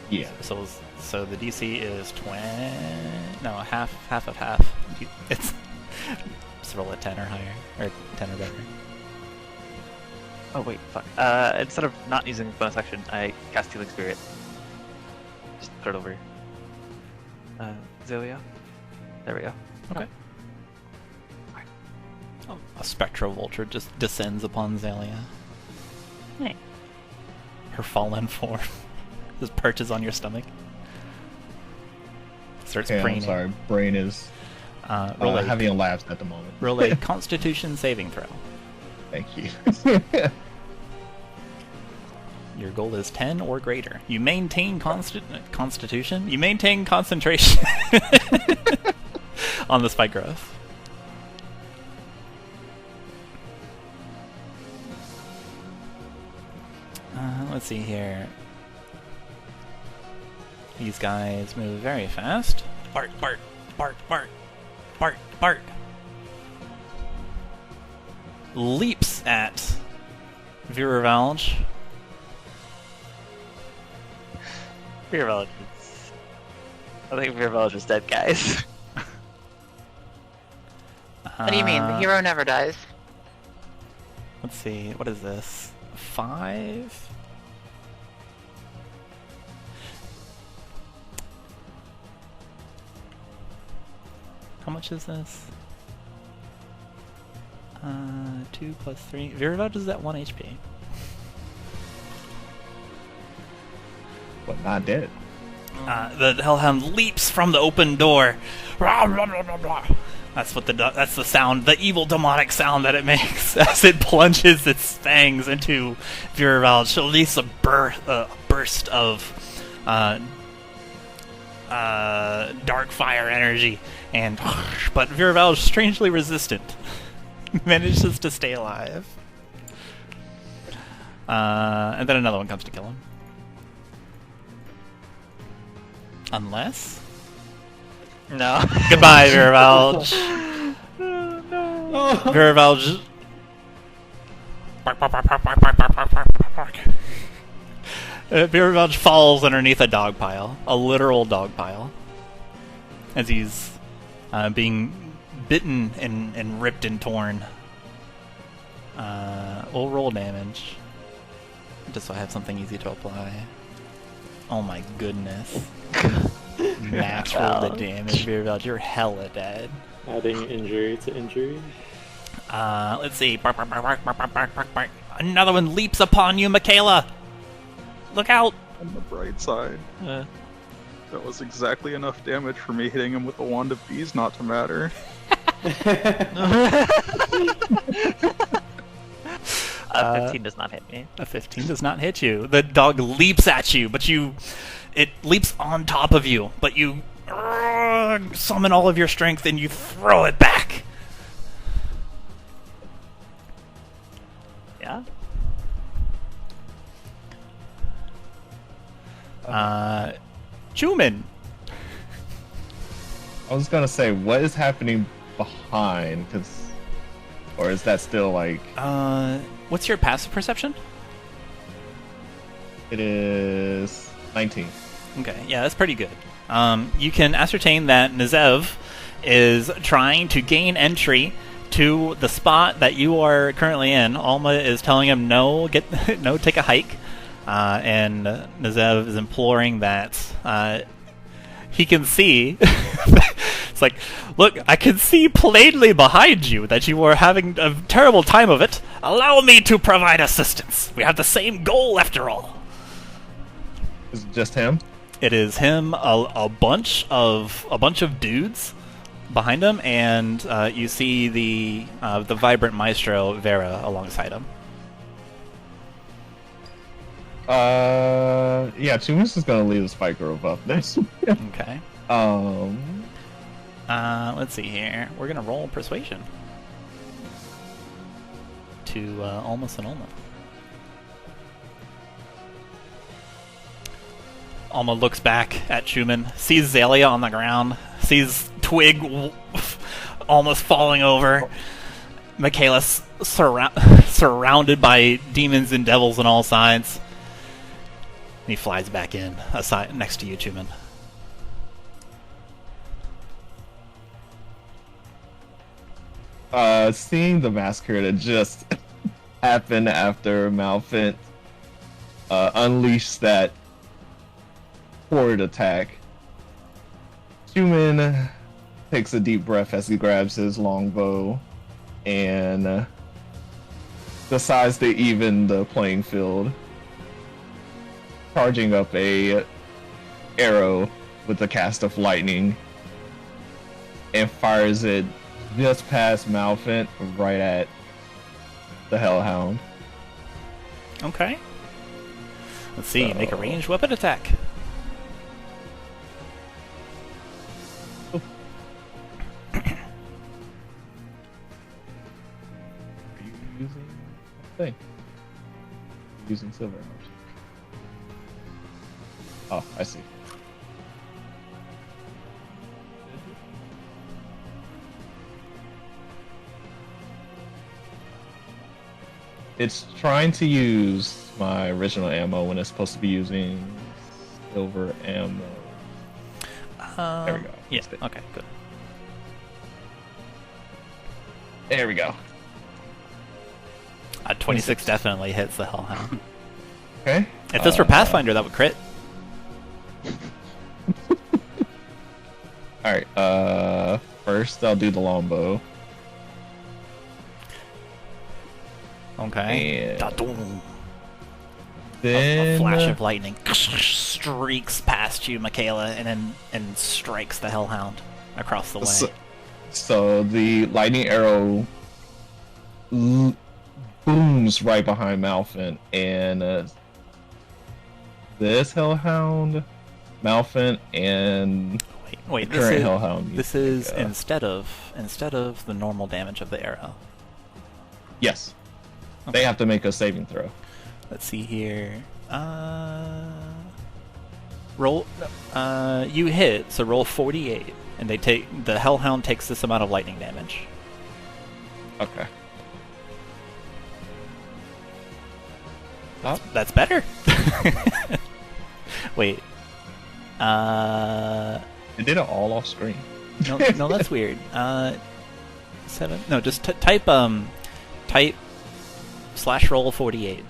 Yeah. So the DC is 20... No, half of half. It's... Just roll a 10 or higher. Or 10 or better. Oh wait, fuck. Instead of not using bonus action, I cast Healing Spirit. Just put it over. Xalia. There we go. Okay. Oh, a spectral vulture just descends upon Xalia. Hey. Her fallen form just perches on your stomach. Starts Okay, I'm preening. sorry. Brain is Roll a having a lapse at the moment. roll a Constitution saving throw. Thank you. Your goal is 10 or greater. You maintain constitution. You maintain concentration on the spike growth. Let's see here. These guys move very fast. Bart, Bart, Bart, Bart, Bart, Bart. Leaps at Viravalge. Viravalge is... I think Viravalge is dead, guys. What do you mean? The hero never dies. Let's see. What is this? 5? How much is this? 2 plus 3. Viravalge is at 1 HP. But not dead. The Hellhound leaps from the open door. That's what that's the sound, the evil demonic sound that it makes as it plunges its fangs into Viravalge. She'll release a burst of dark fire energy, but Viravalge, strangely resistant, manages to stay alive. And then another one comes to kill him. Unless... No. Goodbye, Viravalge. No. Viravalge... Viravalge falls underneath a dog pile. A literal dog pile. As he's being bitten and ripped and torn. We'll roll damage. Just so I have something easy to apply. Oh my goodness. Max roll the damage, Viravalge. You're hella dead. Adding injury to injury. Let's see. Bark, bark, bark, bark, bark, bark, bark, bark, bark. Another one leaps upon you, Makayla! Look out! On the bright side, that was exactly enough damage for me hitting him with a wand of bees not to matter. 15 does not hit me. A 15 does not hit you. The dog leaps at you, but it leaps on top of you, but you summon all of your strength and you throw it back. Yeah? Chuman. I was gonna say, what is happening behind? Or is that still like... What's your passive perception? It is 19. Okay, yeah, that's pretty good. You can ascertain that Nezev is trying to gain entry to the spot that you are currently in. Alma is telling him no, take a hike, and Nezev is imploring that he can see. It's like, look, I can see plainly behind you that you are having a terrible time of it. Allow me to provide assistance. We have the same goal after all. Is it just him? It is him, a bunch of dudes behind him, and you see the vibrant maestro Vera alongside him. Yeah, Chuman's is gonna leave the spike grove up next. Okay. Let's see here. We're gonna roll persuasion to almost an Alma. Alma looks back at Chuman, sees Xalia on the ground, sees Twig almost falling over. Makayla surrounded by demons and devils on all sides. And he flies back in, aside next to you, Chuman. Seeing the massacre that just happen after Malfent unleashed that horde attack. Chuman takes a deep breath as he grabs his longbow and decides to even the playing field, charging up a arrow with a cast of lightning and fires it just past Malfent, right at the Hellhound. Okay. Let's see. Make a ranged weapon attack. Are you using a thing? Using silver arrows. Oh, I see. It's trying to use my original ammo when it's supposed to be using silver ammo. There we go. Yeah. Okay. Good. There we go. 26 definitely hits the Hellhound. Okay. If this were Pathfinder, that would crit. Alright, first I'll do the longbow. Okay. And Da-dum. then A flash of lightning streaks past you, Makayla, and strikes the Hellhound across the way. So the lightning arrow booms right behind Malfent, and this Hellhound, Malfent, and Wait. the current Hellhound. This is instead of the normal damage of the arrow. Yes. Okay. They have to make a saving throw. Let's see here. Roll. You hit, so roll 48, and the Hellhound takes this amount of lightning damage. Okay. That's better. Wait. It did it all off screen. No, that's weird. 7. No, just type /roll 48.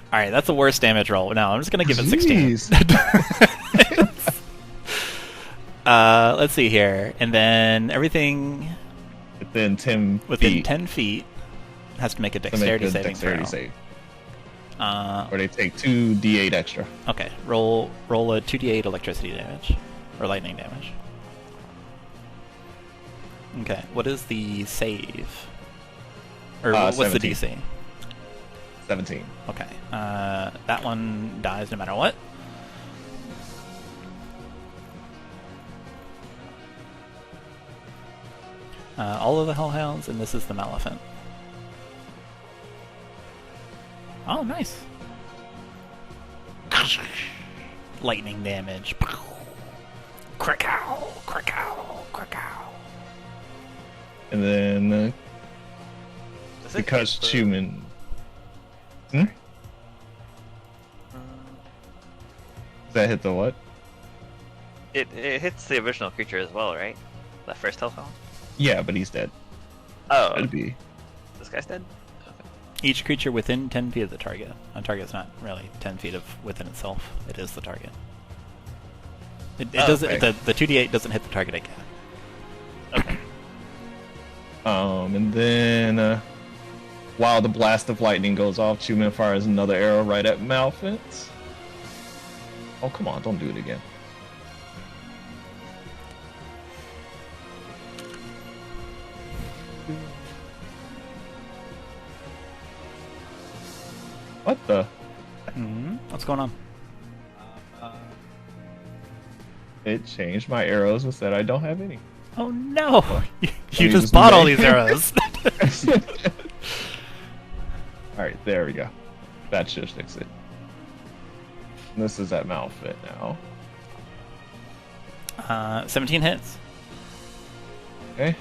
All right, that's the worst damage roll. No, I'm just gonna give it 16. Let's see here, and then everything Within 10 within feet 10 feet has to make a to make dexterity a saving dexterity throw. save. Or they take 2d8 extra. Okay, roll a 2d8 electricity damage or lightning damage. Okay, what is the save? Or what's 17. the DC? 17. Okay, that one dies no matter what. All of the Hellhounds, and this is the Maleficent. Oh, nice. Lightning damage. Krakow, krakow, krakow. And then Does it because hit the- Chuman. Does that hit the what? It hits the original creature as well, right? That first hellhound. Yeah, but he's dead. Oh, That'd be. this guy's dead. Each creature within 10 feet of the target. A target's not really 10 feet of within itself. It is the target. It doesn't. okay. The 2d8 doesn't hit the target again. Okay. And then while the blast of lightning goes off, Chuman fires another arrow right at Malfent. Oh, come on, don't do it again. What the? What's going on? It changed my arrows and said I don't have any. Oh no! You Use just bought all me. these arrows. Alright, there we go. That should fix it. And this is at Malfit now. 17 hits. Okay.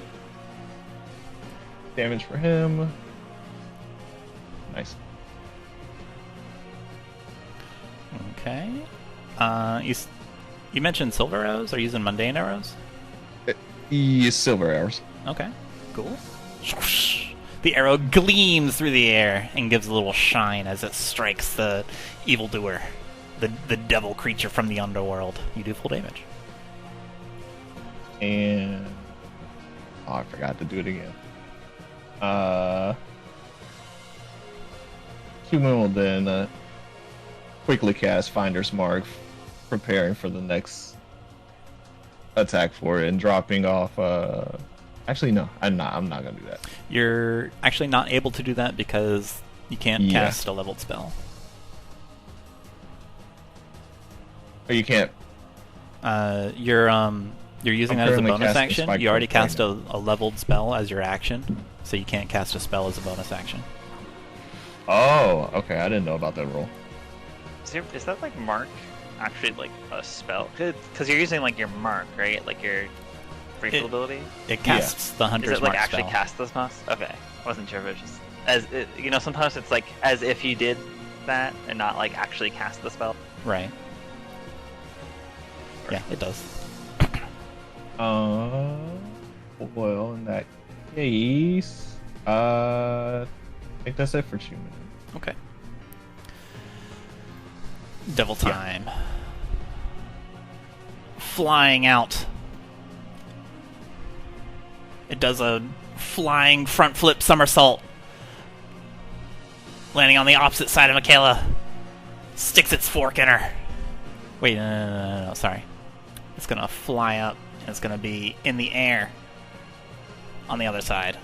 Damage for him. Nice. Okay. You mentioned silver arrows. Are you using mundane arrows? Silver arrows. Okay, cool. The arrow gleams through the air and gives a little shine as it strikes the evildoer, the devil creature from the underworld. You do full damage. And I forgot to do it again. Chuman will then quickly cast Finder's Mark, preparing for the next attack for it, and dropping off. Actually, no, I'm not gonna do that. You're actually not able to do that because you can't cast a leveled spell. Or you can't. You're using that as a currently bonus casting action. Spike You already Cloak cast a leveled spell as your action, so you can't cast a spell as a bonus action. Oh, okay. I didn't know about that rule. Is that like mark actually like a spell? Because you're using like your mark, right? Like your free It- ability. It casts the Is Hunter's it like Mark actually spell. cast this mouse? Okay, I wasn't sure if it was just as it, sometimes it's like as if you did that and not like actually cast the spell. Right. Yeah, it does. Well, in that case, I think that's it for Chuman. Okay. Devil time. Flying out. It does a flying front flip somersault. Landing on the opposite side of Makayla. Sticks its fork in her. Wait, no, sorry. It's gonna fly up, and it's gonna be in the air on the other side.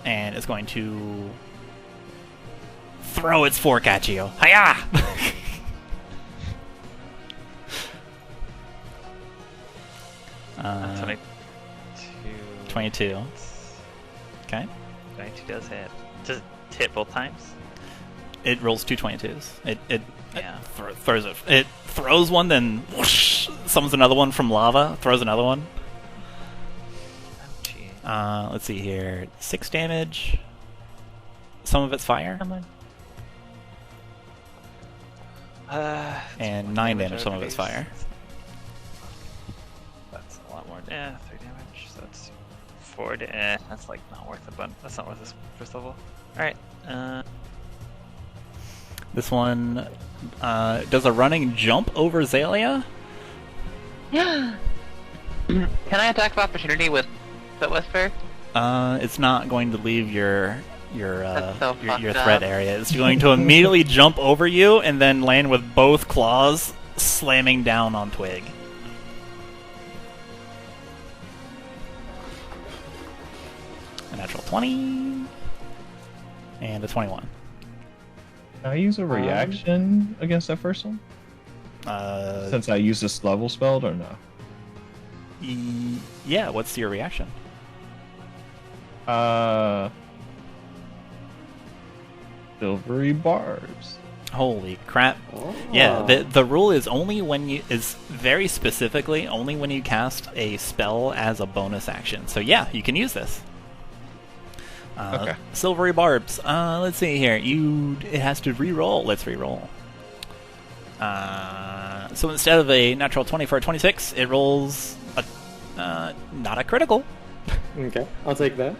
And it's going to throw its fork at you. Hiya! 22. 22. Okay. 22 does hit. Does it hit both times? It rolls two 22s. It Yeah. throws it. It throws one, then whoosh, summons another one from lava. Throws another one. Oh, gee. Let's see here. 6 damage. Some of it's fire. Come on. And 9 damage. Some of it's fire. That's a lot more. 3 damage. So that's 4. That's like not worth it, but that's not worth this first level. Alright. This one does a running jump over Xalia. Can I attack of opportunity with the Whisper? It's not going to leave your That's so your fucked threat up. area. It's going to immediately jump over you and then land with both claws slamming down on Twig. A natural 20 and a 21. Can I use a reaction against that first one? Since I used this level spell, or no? Yeah. What's your reaction? Silvery barbs. Holy crap! Oh. Yeah, the rule is only when you very specifically only when you cast a spell as a bonus action. So yeah, you can use this. Okay. Silvery barbs. Let's see here. It has to re-roll. Let's re-roll. So instead of a natural 20 for a 26, it rolls not a critical. Okay, I'll take that.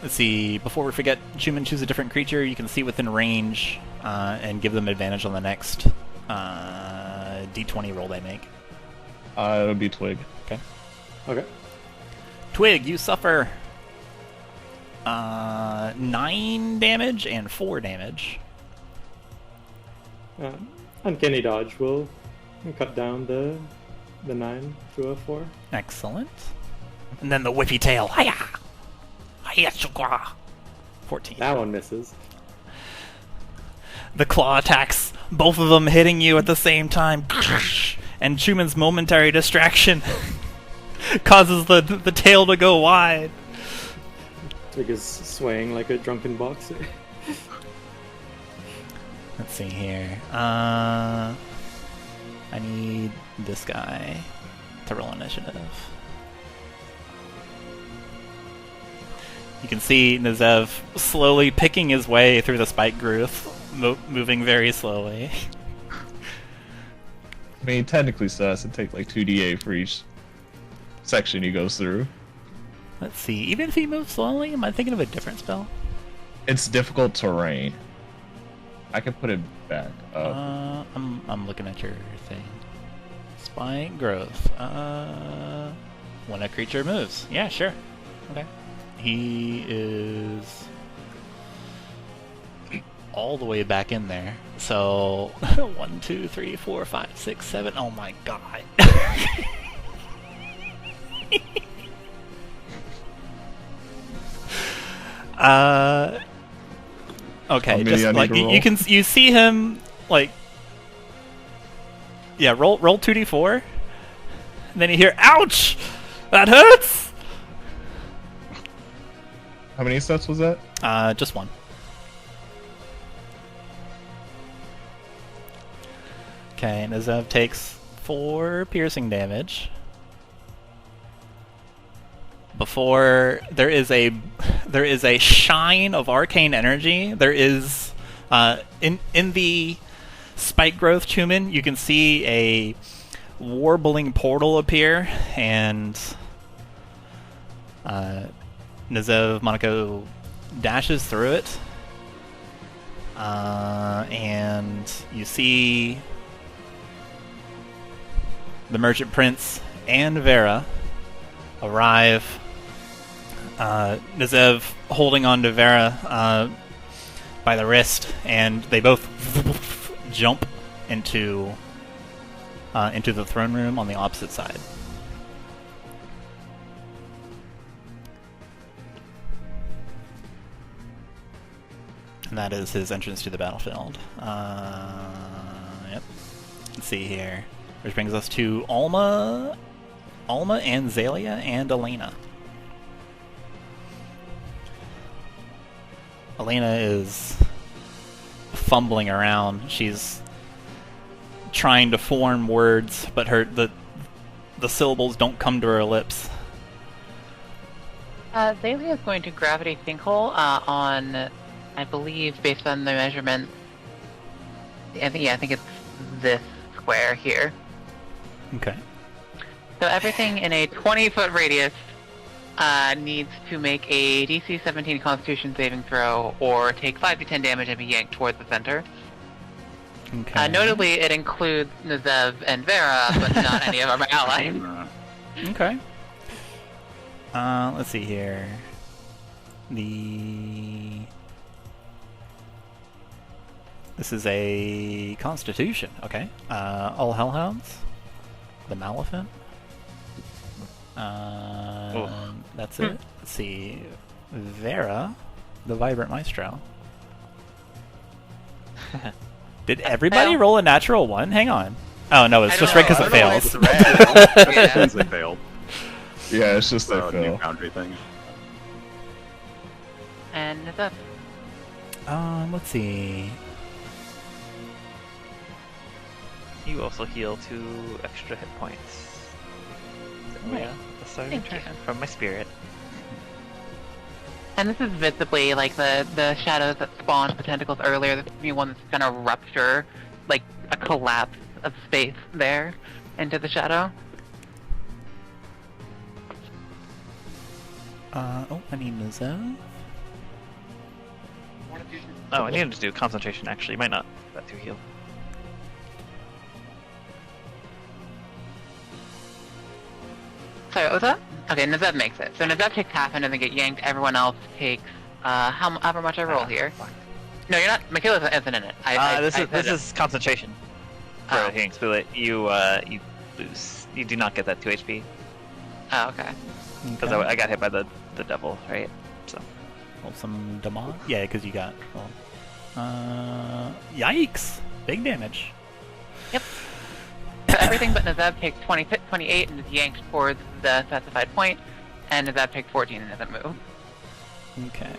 Let's see. Before we forget, Chuman, choose a different creature you can see within range, and give them advantage on the next D20 roll they make. It'll be Twig. Okay. Twig, you suffer 9 damage and 4 damage. Uncanny dodge will cut down the 9 to a 4. Excellent. And then the whippy tail. Hiya! Hiya, shukwa! 14. That one misses. The claw attacks, both of them hitting you at the same time. And Chuman's momentary distraction causes the tail to go wide. Twig is swaying like a drunken boxer. Let's see here. I need this guy to roll initiative. You can see Nazev slowly picking his way through the spike growth, moving very slowly. I mean, technically, so has to take like 2d8 for each section he goes through. Let's see. Even if he moves slowly, am I thinking of a different spell? It's difficult terrain. I can put it back up. I'm looking at your thing. Spike growth. When a creature moves. Yeah, sure. Okay. He is all the way back in there. So 1, 2, 3, 4, 5, 6, 7. Oh my god. Okay, just like you see him like, yeah, roll 2d4, and then you hear, "Ouch, that hurts." How many steps was that? Just one. Okay, Nazev takes 4 piercing damage. Before there is a shine of arcane energy. There is in the spike growth Chuman, you can see a warbling portal appear, and Nazev Monaco dashes through it, and you see the Merchant Prince and Vera arrive. Nazev holding on to Vera by the wrist, and they both jump into the throne room on the opposite side. And that is his entrance to the battlefield. Yep. Let's see here. Which brings us to Alma and Xalia and Elena. Elena is fumbling around. She's trying to form words, but the syllables don't come to her lips. Xalia is going to gravity sinkhole on, I believe, based on the measurement. I think it's this square here. Okay. So everything in a 20-foot radius needs to make a DC 17 Constitution saving throw or take 5d10 damage and be yanked towards the center. Okay. Notably, it includes Nazev and Vera, but not any of our allies. Okay. Let's see here. This is a Constitution. Okay. All Hellhounds. The Maleficent. That's it. Let's see. Vera, the Vibrant Maestro. Did everybody roll a natural 1? Hang on. Oh no, it's just right because it fails. That means they failed. Yeah, it's just that New fail. Foundry thing. And Nazev. Let's see. You also heal 2 extra hit points. Oh yeah, the start of your turn from my spirit. And this is visibly like the shadows that spawned the tentacles earlier. This is the one that's gonna rupture, like a collapse of space there into the shadow. I need Nazev. Oh, I need him to do concentration actually. Might not that to heal. Sorry, what was that? Okay, Nazev makes it. So Nazev takes half and doesn't get yanked. Everyone else takes however much I roll here. Fuck. No, you're not. Makayla isn't in it. This is concentration. For Oh. hitting Split, you lose. You do not get that 2 HP Oh, okay. because I got hit by the devil, right? So Roll some damage. Yeah, because you got. Yikes! Big damage. Yep. So everything but Nazev takes 28 and is yanked towards the specified point, and Nazev takes 14 and doesn't move. Okay.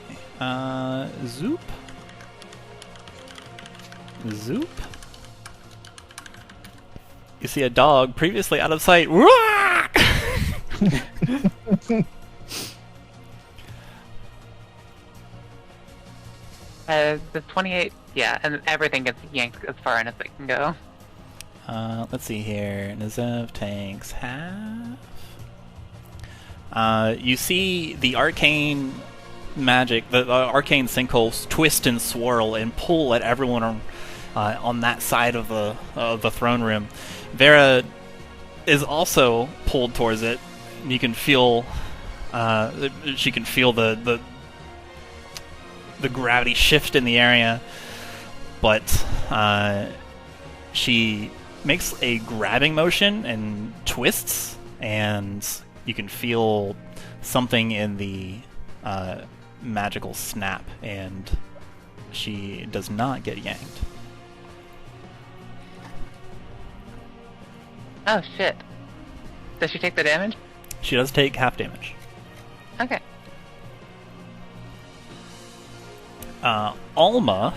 Zoop. Zoop. You see a dog previously out of sight. The 28, yeah, and everything gets yanked as far in as they can go. Let's see here. Nazev takes half. You see the arcane magic, the arcane sinkholes twist and swirl and pull at everyone on that side of the throne room. Vera is also pulled towards it. You can feel, she can feel the gravity shift in the area, but she makes a grabbing motion and twists, and you can feel something in the magical snap, and she does not get yanked. Oh shit. Does she take the damage? She does take half damage. Okay. Alma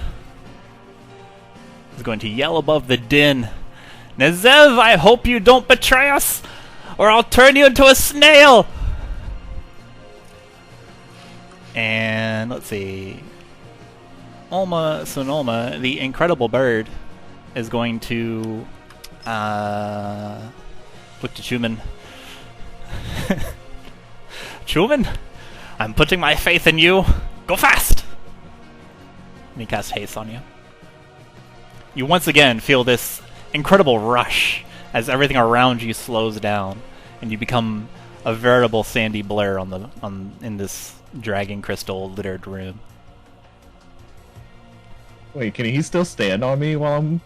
is going to yell above the din. Nazev, I hope you don't betray us, or I'll turn you into a snail! And let's see. Alma Sonoma, the incredible bird, is going to look to Chuman. Chuman, I'm putting my faith in you. Go fast! And he casts haste on you. You once again feel this incredible rush as everything around you slows down, and you become a veritable sandy blur in this dragon crystal littered room. Wait, can he still stand on me while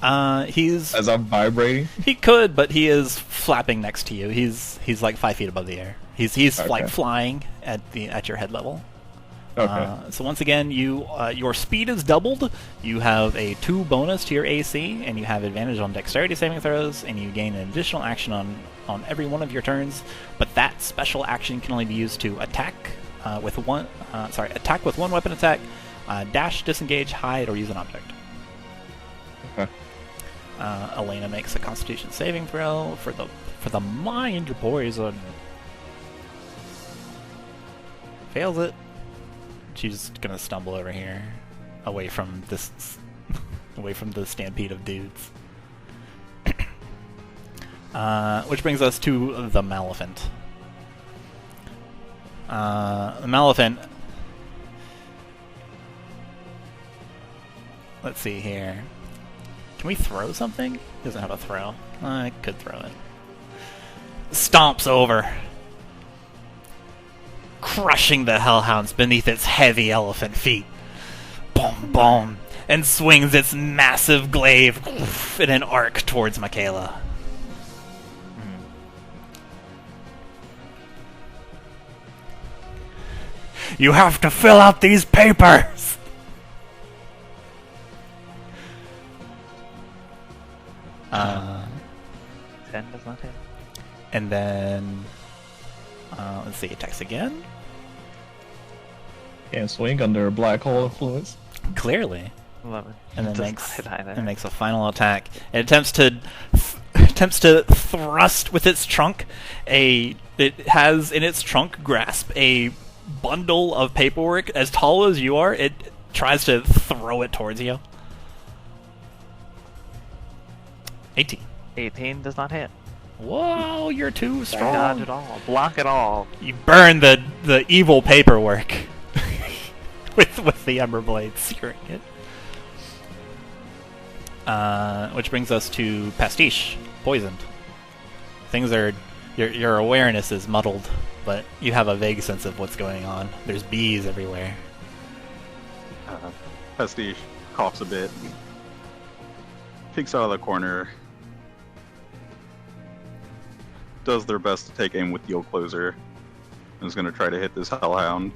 as I'm vibrating? He could, but he is flapping next to you. He's like 5 feet above the air. He's Okay. like flying at your head level. Okay. So once again, your speed is doubled. You have a 2 bonus to your AC, and you have advantage on dexterity saving throws, and you gain an additional action on every one of your turns. But that special action can only be used to attack with one weapon attack, dash, disengage, hide, or use an object. Okay. Elena makes a Constitution saving throw for the mind poison. Fails it. She's gonna stumble over here, away from the stampede of dudes. Which brings us to the Maleficent. The Maleficent. Let's see here. Can we throw something? Doesn't have a throw. I could throw it. Stomps over, crushing the hellhounds beneath its heavy elephant feet. Boom, boom, and swings its massive glaive in an arc towards Makayla. You have to fill out these papers! 10 does not hit. And then, let's see, attacks again? Can't swing under a black hole influence. Clearly. 11. And then Does makes not hit either. and makes a final attack. It attempts to thrust with its trunk. It has in its trunk grasp a bundle of paperwork as tall as you are. It tries to throw it towards you. 18. 18 does not hit. Whoa, you're too strong. Dodge it all. Block it all. You burn the evil paperwork with the ember blade searing it. Which brings us to Pastiche, poisoned. Things are your awareness is muddled, but you have a vague sense of what's going on. There's bees everywhere. Pastiche coughs a bit, peeks out of the corner, does their best to take aim with the old closer, and is going to try to hit this hellhound.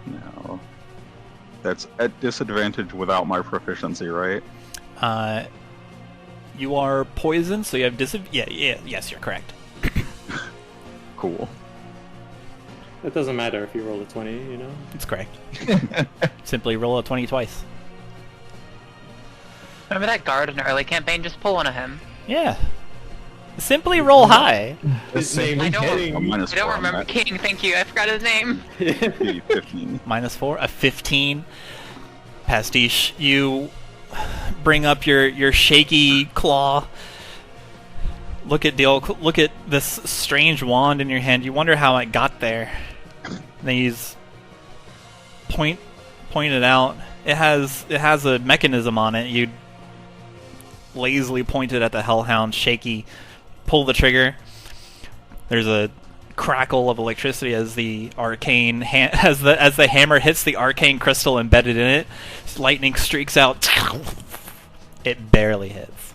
No. That's at disadvantage without my proficiency, right? You are poisoned, so you have yes, you're correct. Cool. It doesn't matter if you roll a 20, you know? It's correct. Simply roll a 20 twice. Remember that guard in the early campaign? Just pull one of him. Yeah. Simply roll high. His name I don't, A minus I don't 4 on remember that. King, thank you. I forgot his name. 15. -4, a 15. Pastiche, you bring up your shaky claw. Look at this strange wand in your hand. You wonder how it got there. Then he's pointed out. It has a mechanism on it. You lazily point it at the Hellhound, shaky, pull the trigger. There's a crackle of electricity as the arcane as the hammer hits the arcane crystal embedded in it. Lightning streaks out. It barely hits.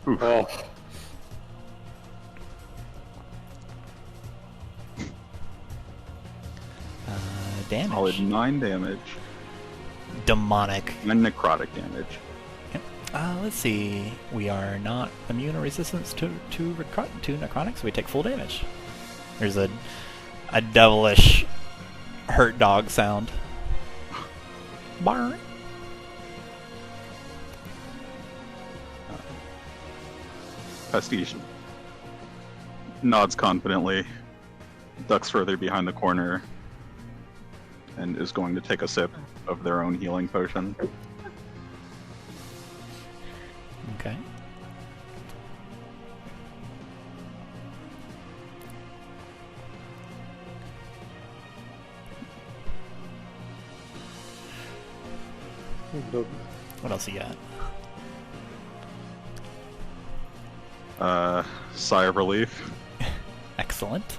Oh. Damage. Solid 9 damage. Demonic. And necrotic damage. Let's see. We are not immune or resistant to necrotic, so we take full damage. There's a devilish hurt dog sound. Bark. Pastiche nods confidently, ducks further behind the corner, and is going to take a sip of their own healing potion. Okay. What else you got? Sigh of relief. Excellent.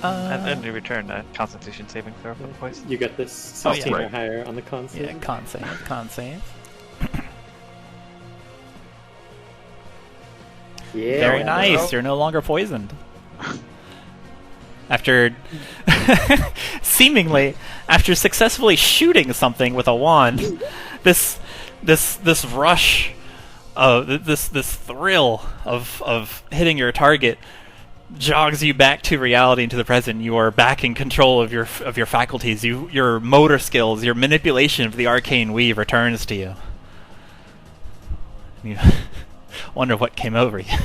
And you return a Constitution saving throw for the poison. You get this 16 yeah. or higher on the con save. Yeah, con save. Yeah. Very nice. You're no longer poisoned. After after successfully shooting something with a wand, this rush this thrill of hitting your target jogs you back to reality, into the present. You are back in control of your faculties. Your motor skills, your manipulation of the arcane weave returns to you. You wonder what came over you.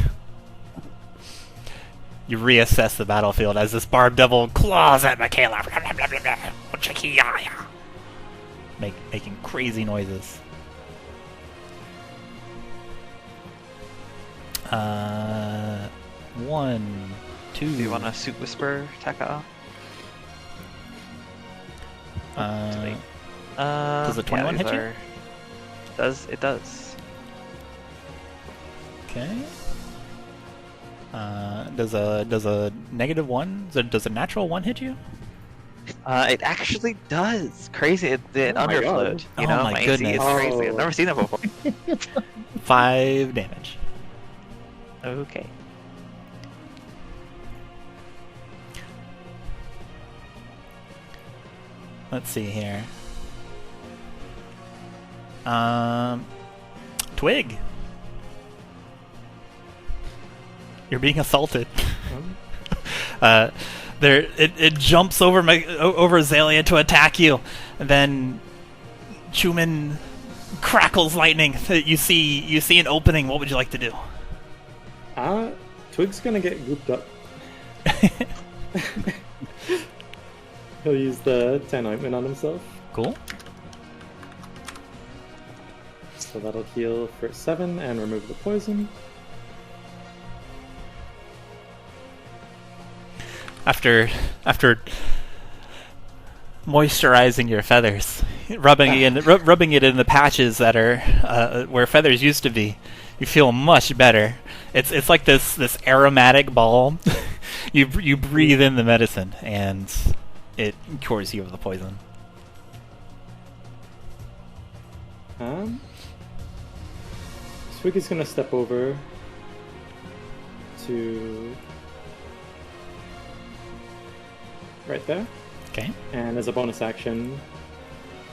You reassess the battlefield as this barbed devil claws at Makayla, making crazy noises. 1, 2. Do you want a Suit Whisper Taka? Does a 21 hit you? It does. Okay. Does a -1? Does a natural 1 hit you? It actually does. Crazy. It Oh my underflowed. God. You Oh know, my AC goodness. is crazy. I've never seen that before. 5 damage. Okay. Let's see here. Twig. You're being assaulted. It jumps over Xalia to attack you, and then Chuman crackles lightning. You see an opening. What would you like to do? Twig's gonna get gooped up. He'll use the 10 ointment on himself. Cool. So that'll heal for 7 and remove the poison. After moisturizing your feathers, rubbing it in the patches that are where feathers used to be, you feel much better. It's like this aromatic balm. You breathe in the medicine and it cures you of the poison. Twig is gonna step over to right there. Okay. And as a bonus action,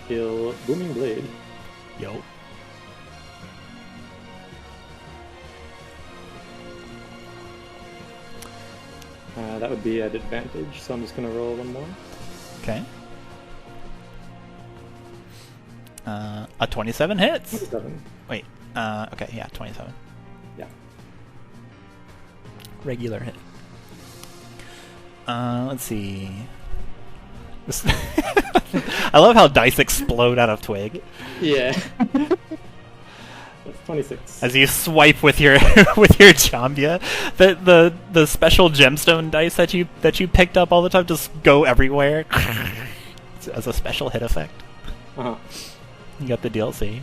he'll Booming Blade. Yo. That would be at advantage, so I'm just gonna roll one more. Okay. A 27 hits. 27. Wait. Okay. Yeah, 27. Yeah. Regular hit. Let's see. I love how dice explode out of Twig Yeah. That's 26. as you swipe with your with your Jambia. The special gemstone dice that you picked up all the time just go everywhere as a special hit effect. Uh-huh. You got the DLC.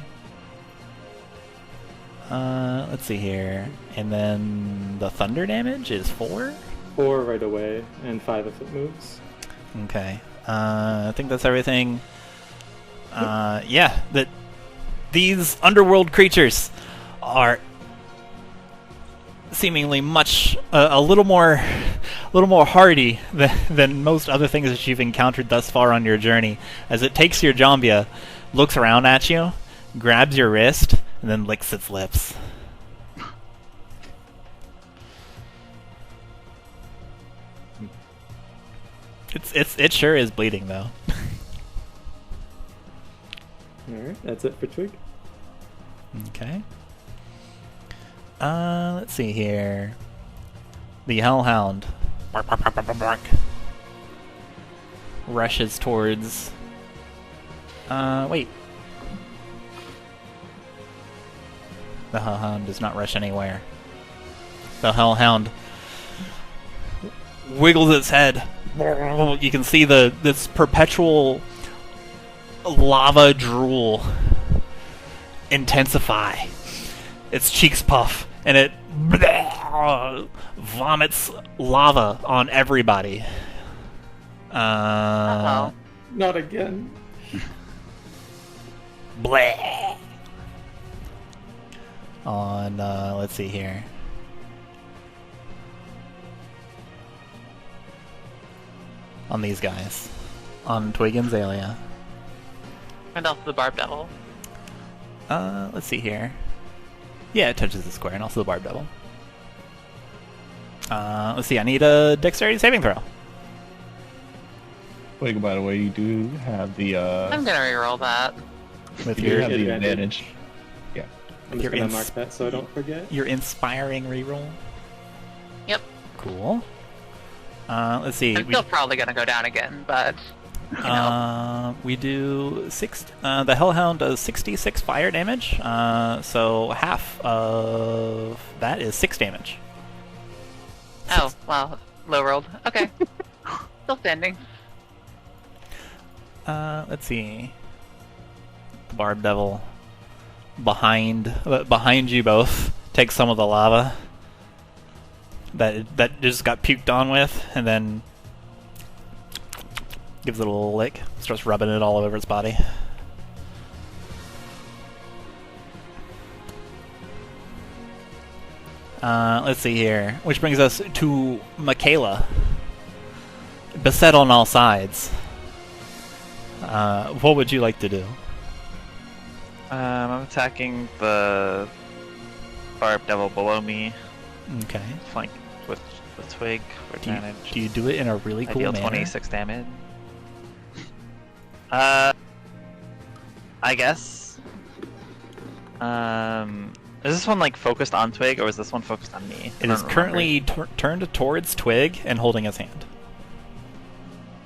Let's see here, and then the thunder damage is 4. 4 right away, and 5 if it moves. Okay. I think that's everything. Yeah, that these underworld creatures are seemingly much a little more hardy than most other things that you've encountered thus far on your journey. As it takes your Jambia, looks around at you, grabs your wrist, and then licks its lips. It sure is bleeding though. Alright, that's it for Twig. Okay. Let's see here. The Hellhound bark, bark, bark, bark, bark, bark, rushes towards. Wait. The Hellhound does not rush anywhere. The Hellhound wiggles its head. You can see this perpetual lava drool intensify. Its cheeks puff, and it vomits lava on everybody. Uh-oh. Not again. Bleh. On, let's see here. On these guys. On Twig and Xalia. And also the Barb Devil. Let's see here. Yeah, it touches the square, and also the Barb Devil. Let's see, I need a dexterity saving throw. Twig, by the way, you do have the I'm gonna reroll that. With you your have the advantage. advantage. Yeah. I'm just Your gonna ins- mark that so I don't forget. your inspiring reroll. Yep. Cool. Let's see. I'm still probably gonna go down again, but you know. We do the Hellhound does 66 fire damage, so half of that is 6 damage. Oh, well, low rolled. Okay. Still standing. Let's see. The Barb Devil behind you both takes some of the lava that just got puked on with, and then gives it a little lick, starts rubbing it all over its body. Let's see here. Which brings us to Makayla. Beset on all sides. What would you like to do? I'm attacking the Barb Devil below me, Okay. flank with the Twig for Do you, advantage. do you do it in a really I cool deal manner? 26 damage. I guess. Is this one like focused on Twig, or is this one focused on me? It is currently turned towards Twig and holding his hand.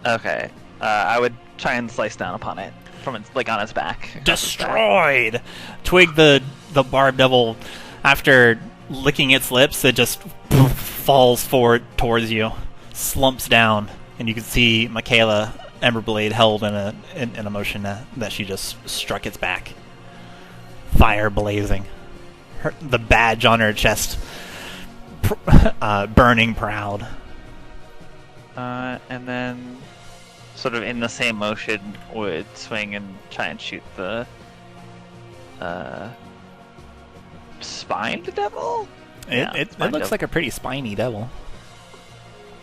Okay. I would try and slice down upon it from its, like on its back. Destroyed! Twig, the Barb Devil, after licking its lips, it just falls forward towards you, slumps down, and you can see Makayla Emberblade held in a motion that she just struck its back. Fire blazing. The badge on her chest burning proud. And then, sort of in the same motion, would swing and try and shoot the spined devil? It looks like a pretty spiny devil.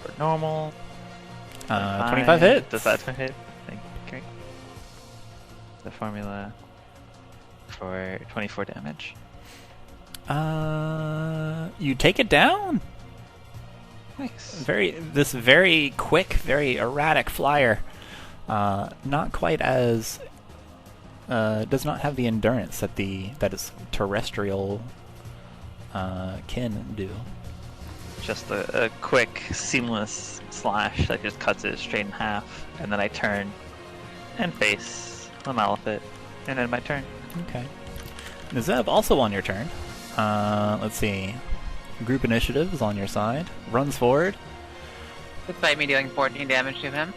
For normal. 25 hits. Does that hit? Great. The formula for 24 damage. You take it down. Nice. This very quick, very erratic flyer. Not quite as does not have the endurance that is terrestrial kin do. Just a quick, seamless slash that just cuts it straight in half, and then I turn and face the Malefit, and then my turn. Okay. Zev, also on your turn. Let's see. Group initiative is on your side. Runs forward. Despite me dealing 14 damage to him.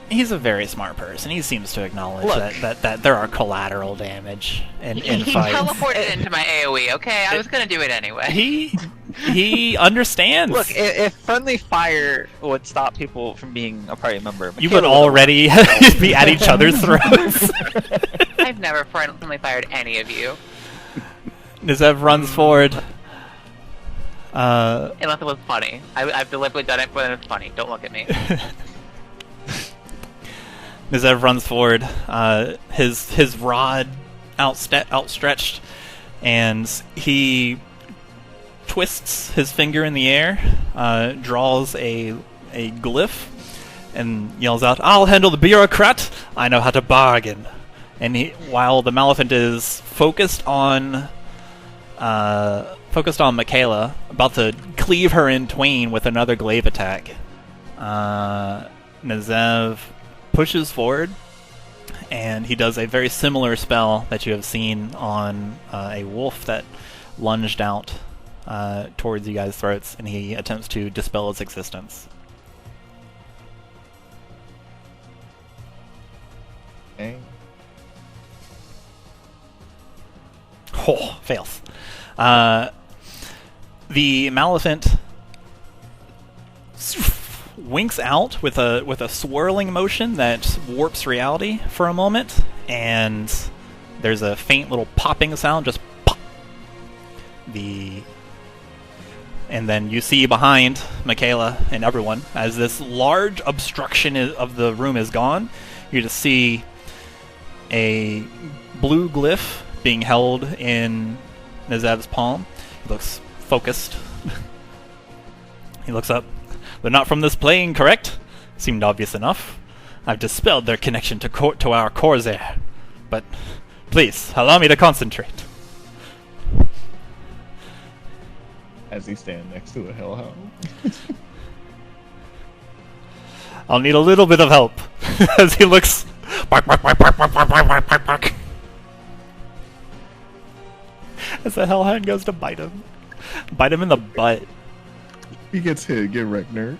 He's a very smart person. He seems to acknowledge Look. that there are collateral damage in He fights. teleported into my AoE, okay? I was gonna do it anyway. He understands. Look, if friendly fire would stop people from being a party member, You Makayla would already be at each other's throats. I've never friendly fired any of you. Zev runs forward. Unless it was funny. I've deliberately done it when it's funny. Don't look at me. Zev runs forward. His rod outstretched, and he twists his finger in the air, draws a glyph, and yells out, "I'll handle the bureaucrat! I know how to bargain!" And while the Maleficent is focused on Makayla, about to cleave her in twain with another glaive attack, Zev pushes forward, and he does a very similar spell that you have seen on a wolf that lunged out towards you guys' throats, and he attempts to dispel its existence. Okay. Oh, fails. The Maleficent winks out with a swirling motion that warps reality for a moment, and there's a faint little popping sound, just pop. And then you see behind Makayla and everyone, as this large obstruction of the room is gone, you just see a blue glyph being held in Nezev's palm. He looks focused. He looks up. "They're not from this plane, correct?" Seemed obvious enough. "I've dispelled their connection to our Khorzaire. But please, allow me to concentrate." As he stands next to a hellhound. "I'll need a little bit of help." As he looks. Bark, bark, bark, bark, bark, bark, bark, bark, bark, bark. As the hellhound goes to bite him. Bite him in the butt. He gets hit. Get wrecked, nerd.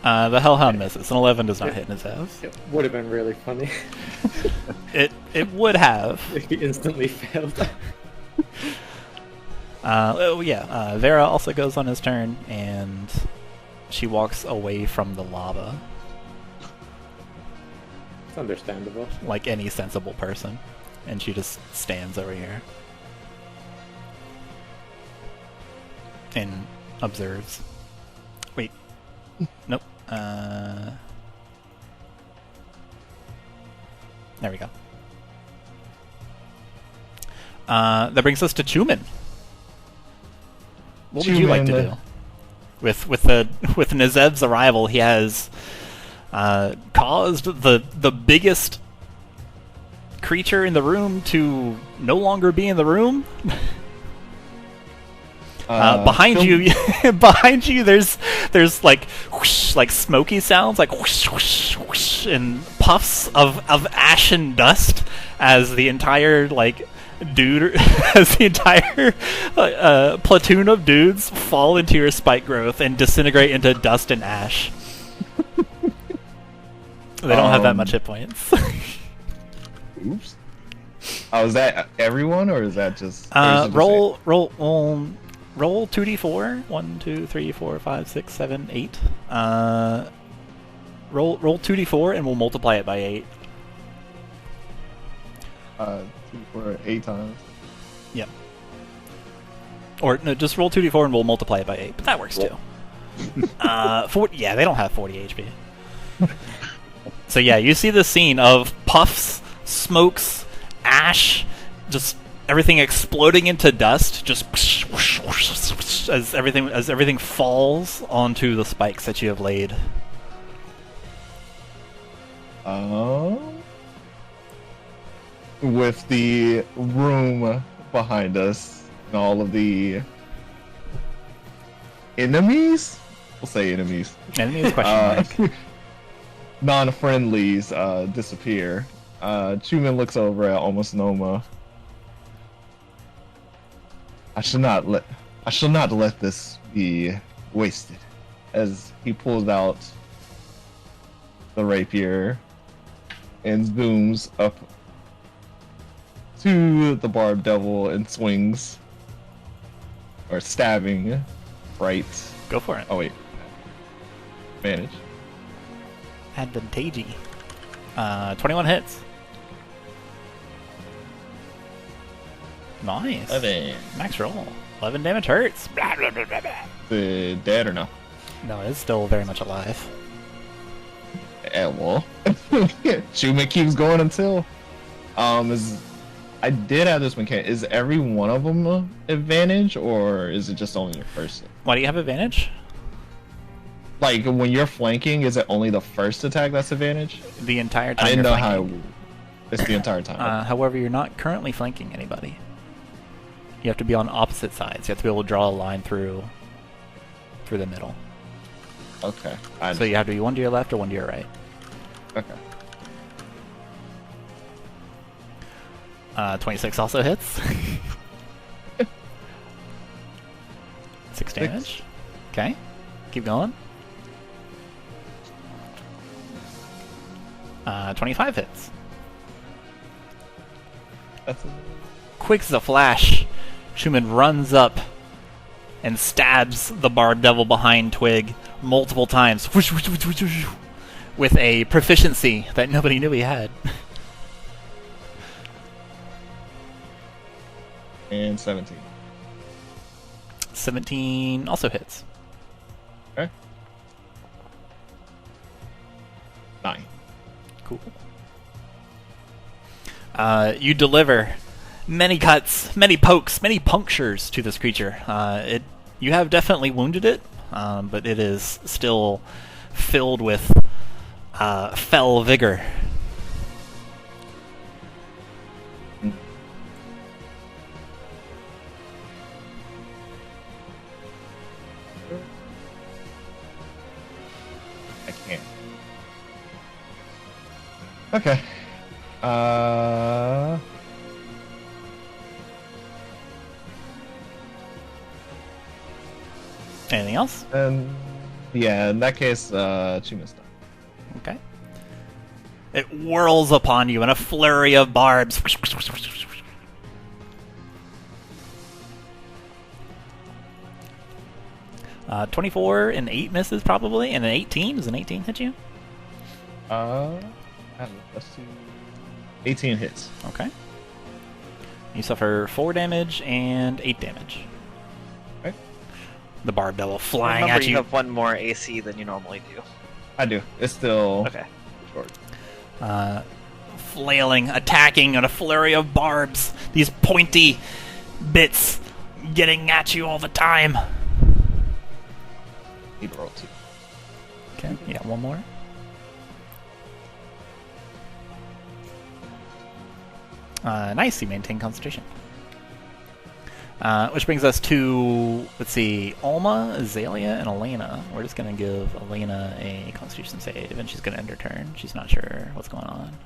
The hellhound misses. An 11 does not hit in his ass. It would have been really funny It would have. if he instantly failed. Vera also goes on his turn, and she walks away from the lava It's understandable. like any sensible person, and she just stands over here and observes. Wait. Nope. There we go. That brings us to Chuman. What would you like to do? With Nezev's arrival, he has caused the biggest creature in the room to no longer be in the room. Behind you, there's like whoosh, like smoky sounds, like whoosh, whoosh, whoosh, and puffs of ashen dust as the entire platoon of dudes fall into your spike growth and disintegrate into dust and ash. They don't have that much hit points. Oops. Oh, is that everyone, or is that just... or is it Roll 2d4. 1, 2, 3, 4, 5, 6, 7, 8. Roll 2d4 and we'll multiply it by 8. 2 for 8 times. Yep. Or no, just roll 2d4 and we'll multiply it by 8. But that works too. 40, yeah, they don't have 40 HP. So yeah, you see the scene of puffs, smokes, ash, just everything exploding into dust, just as everything falls onto the spikes that you have laid. With the room behind us, and all of the enemies. We'll say enemies. Enemies? Question mark. Non-friendlies disappear. Chuman looks over at almost Noma. I shall not let this be wasted. As he pulls out the rapier and zooms up to the barbed devil and swings, or stabbing, right. Go for it. Oh wait, advantage. Advantage. 21 hits. Nice. 11. Max roll. 11 damage hurts. Blah, blah, blah, blah, blah. The dead or no? No, it's still very much alive. Yeah, well, Chuman keeps going until I did have this mechanic. Is every one of them advantage, or is it just only the first? Why do you have advantage? Like when you're flanking, is it only the first attack that's advantage? The entire time. I didn't you're know flanking. how. It's the entire time. However, you're not currently flanking anybody. You have to be on opposite sides. You have to be able to draw a line through the middle. Okay. So you have to be one to your left or one to your right. Okay. 26 also hits. 6 damage. Okay. Keep going. 25 hits. That's Quick as a flash, Chuman runs up and stabs the barbed devil behind Twig multiple times whoosh, whoosh, whoosh, whoosh, whoosh, with a proficiency that nobody knew he had. and 17. 17 also hits. Okay. 9. Cool. You deliver many cuts, many pokes, many punctures to this creature. You have definitely wounded it, but it is still filled with fell vigor. I can't. Okay. Anything else? Yeah, in that case, Chuman's done. Okay. It whirls upon you in a flurry of barbs. 24 and 8 misses probably, and an 18. Does an 18 hit you? Let's see. 18 hits. Okay. You suffer 4 damage and 8 damage. Okay. The barbed devil flying Remember, at you you. have one more AC than you normally do. I do. It's still Okay. short. Flailing, attacking in a flurry of barbs. These pointy bits getting at you all the time. Need to roll 2. Okay, yeah, one more. Nice, you maintain concentration. Which brings us to, let's see, Alma, Xalia, and Elena. We're just going to give Elena a Constitution save, and she's going to end her turn. She's not sure what's going on.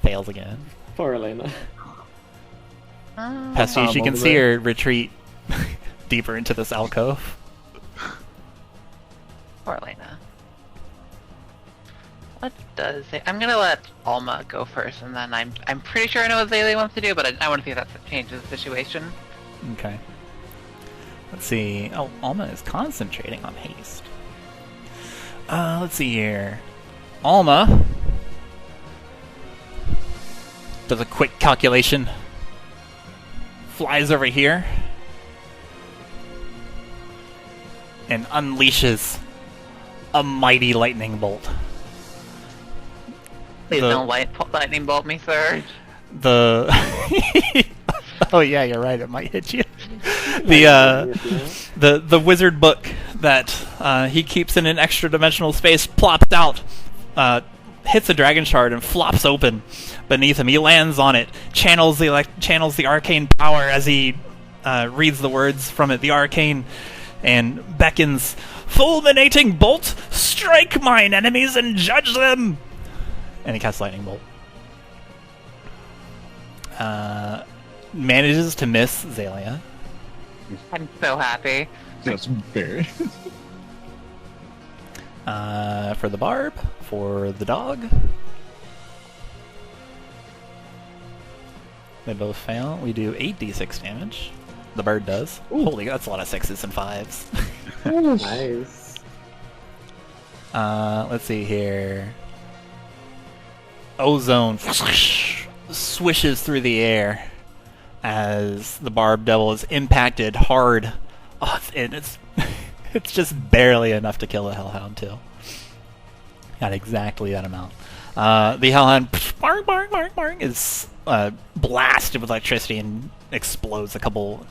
Fails again. Poor Elena. Pastiche, you can see her retreat deeper into this alcove. Poor Elena. What does it? I'm gonna let Alma go first, and then I'm pretty sure I know what Xalia wants to do, but I want to see if that changes the situation. Okay. Let's see. Oh, Alma is concentrating on haste. Let's see here. Alma does a quick calculation. Flies over here. And unleashes a mighty lightning bolt. Please don't lightning bolt me, sir. Oh yeah, you're right. It might hit you. The wizard book that he keeps in an extra dimensional space plops out, hits a dragon shard and flops open beneath him. He lands on it, channels the arcane power as he reads the words from it, the arcane, and beckons, "Fulminating bolt, strike mine enemies and judge them!" And he casts lightning bolt. Manages to miss Xalia. I'm so happy. That's very. For the barb, for the dog. They both fail. We do 8d6 damage. The bird does. Ooh. Holy, that's a lot of 6s and 5s. Nice. Let's see here. Ozone swishes through the air as the barb devil is impacted hard. Oh, and it's it's just barely enough to kill a hellhound too. Got exactly that amount. The hellhound is blasted with electricity and explodes a couple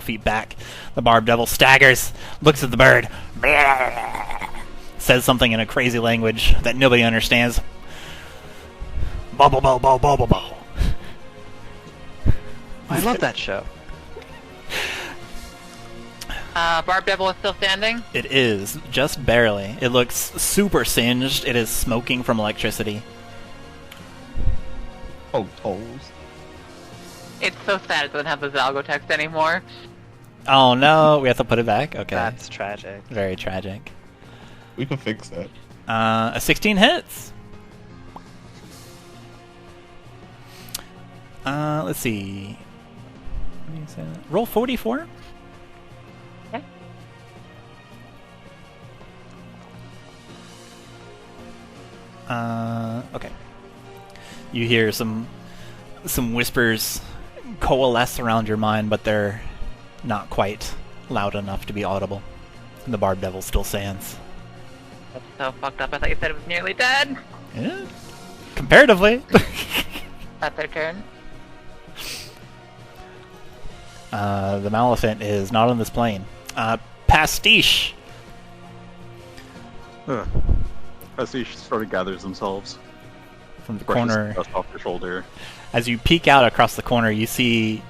feet back. The barb devil staggers, looks at the bird, says something in a crazy language that nobody understands. Bubble, bubble, bubble, bubble, bubble. I love that show. Barb Devil is still standing? It is, just barely. It looks super singed. It is smoking from electricity. Oh, toes. It's so sad it doesn't have the Zalgo text anymore. Oh no, we have to put it back? Okay. That's tragic. Very tragic. We can fix that. A 16 hits. Let's see. What do you say? Roll 44. Okay. Okay. You hear some whispers coalesce around your mind, but they're not quite loud enough to be audible. And the barb devil still stands. That's so fucked up. I thought you said it was nearly dead. Yeah. Comparatively. That's their turn. The Maleficent is not on this plane. Pastiche. Pastiche sort of gathers themselves From the brushes corner. dust off your shoulder. As you peek out across the corner, you see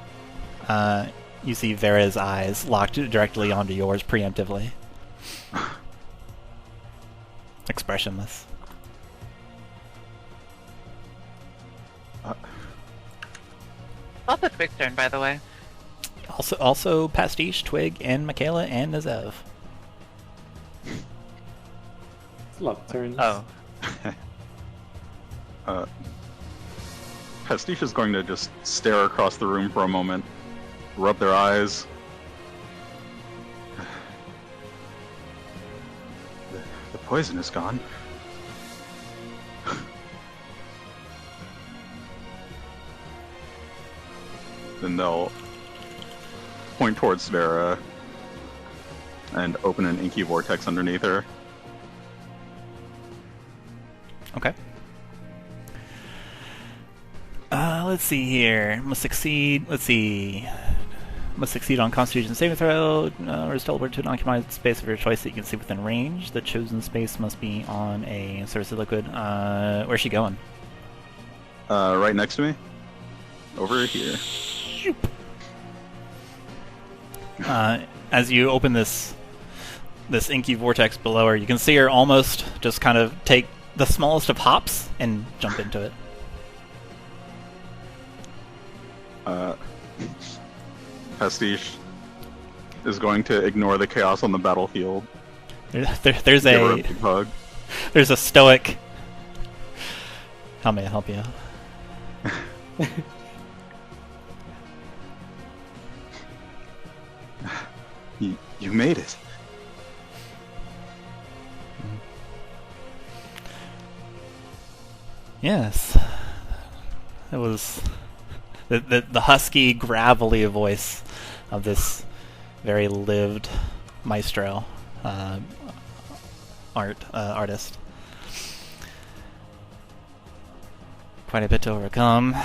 Vera's eyes locked directly onto yours preemptively. Expressionless. Also Twig's turn, by the way. Also Pastiche, Twig, and Makayla, and Nazev. It's a lot of turns. Oh. Pastiche is going to just stare across the room for a moment, rub their eyes. The poison is gone. Then they'll point towards Vera and open an inky vortex underneath her. Okay. Let's see here. Must succeed. Let's see. Must succeed on Constitution saving throw, or is teleported to an occupied space of your choice that you can see within range. The chosen space must be on a surface of liquid. Where's she going? Right next to me. Over here. As you open this inky vortex below her, you can see her almost just kind of take the smallest of hops and jump into it. Pastiche is going to ignore the chaos on the battlefield. There's Give her a a big hug. there's a stoic. How may I help you? You made it. Yes. It was the husky, gravelly voice of this very lived maestro artist. Quite a bit to overcome.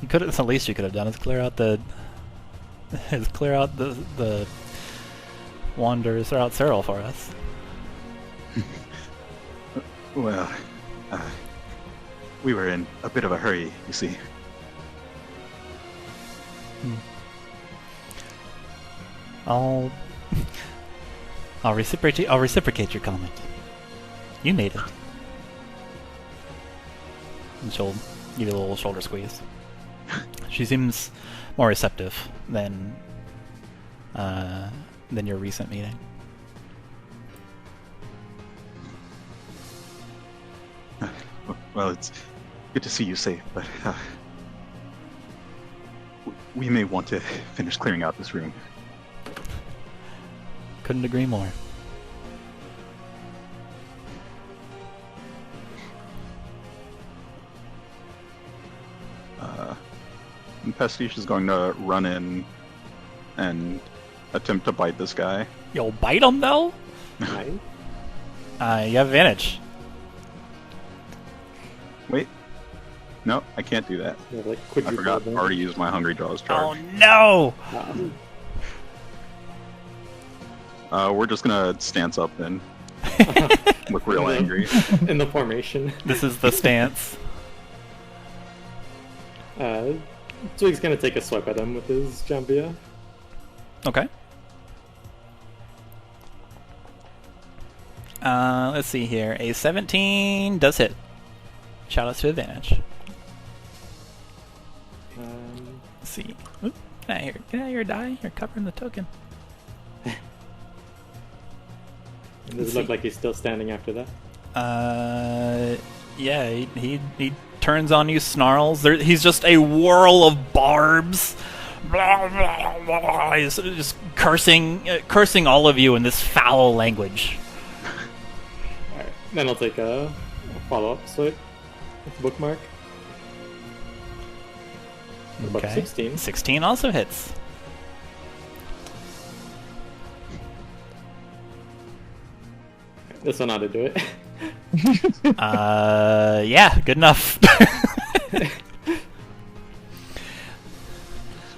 You could have, the least you could have done is clear out the wanderers throughout Cyril for us. Well, we were in a bit of a hurry, you see. I'll reciprocate your comment. You made it. And she'll give you a little shoulder squeeze. She seems more receptive than your recent meeting. Well, it's good to see you safe, but we may want to finish clearing out this room. Couldn't agree more. Pastiche is going to run in and attempt to bite this guy. You'll bite him though? Right? You have advantage. Wait. No, I can't do that. Yeah, like I quadruple forgot. advantage. Already used my Hungry Jaws Oh charge. no! We're just gonna stance up then. Look real Yeah. angry. In the formation. This is the stance. Twig's gonna take a swipe at him with his Jambia. Okay. Let's see here. A 17 does hit. Shout out to advantage. Let's see. Oop, get out of here. Get out of here, die. You're covering the token. Does it look like he's still standing after that? Yeah, he turns on you, snarls. He's just a whirl of barbs. Blah, blah, blah. He's just cursing all of you in this foul language. Alright, then I'll take a follow-up swipe with the bookmark. About 16. 16 also hits. This one ought to do it. Yeah, good enough.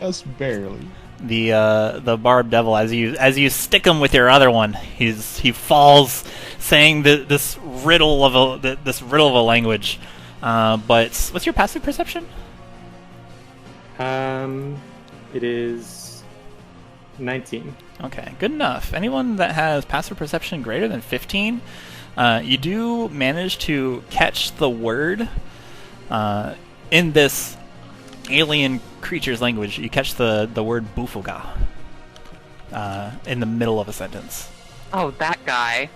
Just barely. The barb devil, as you stick him with your other one, he falls, saying this riddle of a language. But what's your passive perception? It is 19. Okay, good enough. Anyone that has passive perception greater than 15, you do manage to catch the word in this alien creature's language. You catch the word bufuga in the middle of a sentence. Oh, that guy.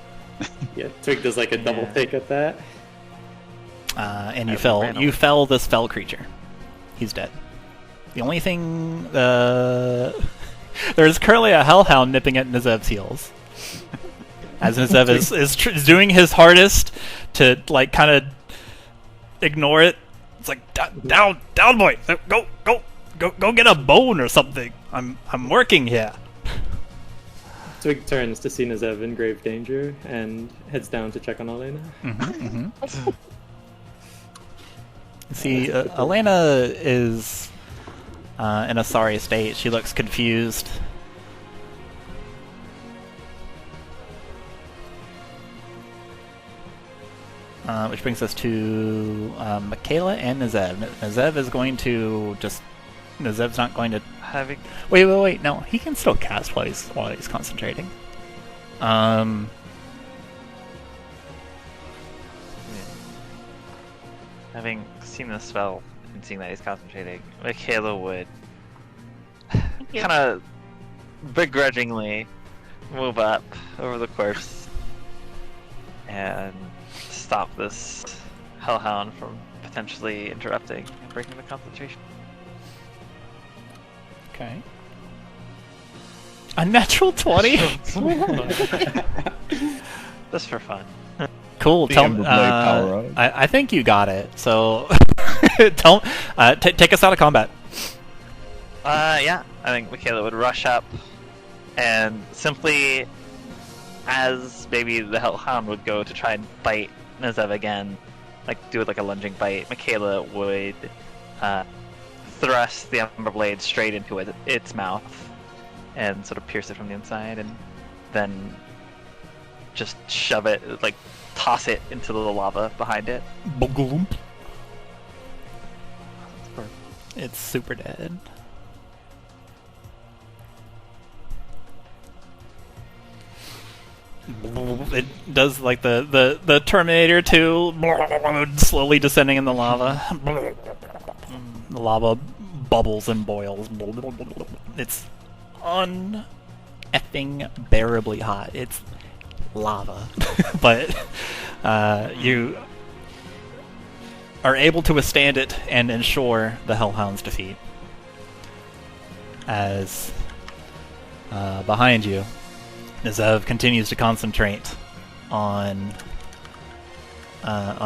Yeah, Twig does like a double Yeah. take at that. And you Random. fell this fell creature. He's dead. The only thing there's currently a hellhound nipping at Nazev's heels. As Nazev is doing his hardest to like kind of ignore it. It's like down, boy, go get a bone or something. I'm working here. Twig turns to see Nazev in grave danger and heads down to check on Elena. See, Elena is in a sorry state. She looks confused. Which brings us to Makayla and Nazev. Nazev is going to just... Nazev's not going to... Having Wait. No, he can still cast while he's concentrating. having seen the spell and seeing that he's concentrating, Makayla would kind of begrudgingly move up over the corpse and stop this hellhound from potentially interrupting and breaking the concentration. Okay. A natural 20? Just for fun. Cool. The Tell Ember Blade power up. I think you got it. So, take us out of combat. Yeah, I think Makayla would rush up and simply, as maybe the hellhound would go to try and bite Nazev again, like do it like a lunging bite, Makayla would thrust the Ember Blade straight into its mouth and sort of pierce it from the inside, and then just shove it, like toss it into the lava behind it. Boogloomp. It's super dead. It does like the Terminator 2, slowly descending in the lava. The lava bubbles and boils. It's un-effing bearably hot. It's lava. But you are able to withstand it and ensure the Hellhound's defeat. As behind you, Zev continues to concentrate on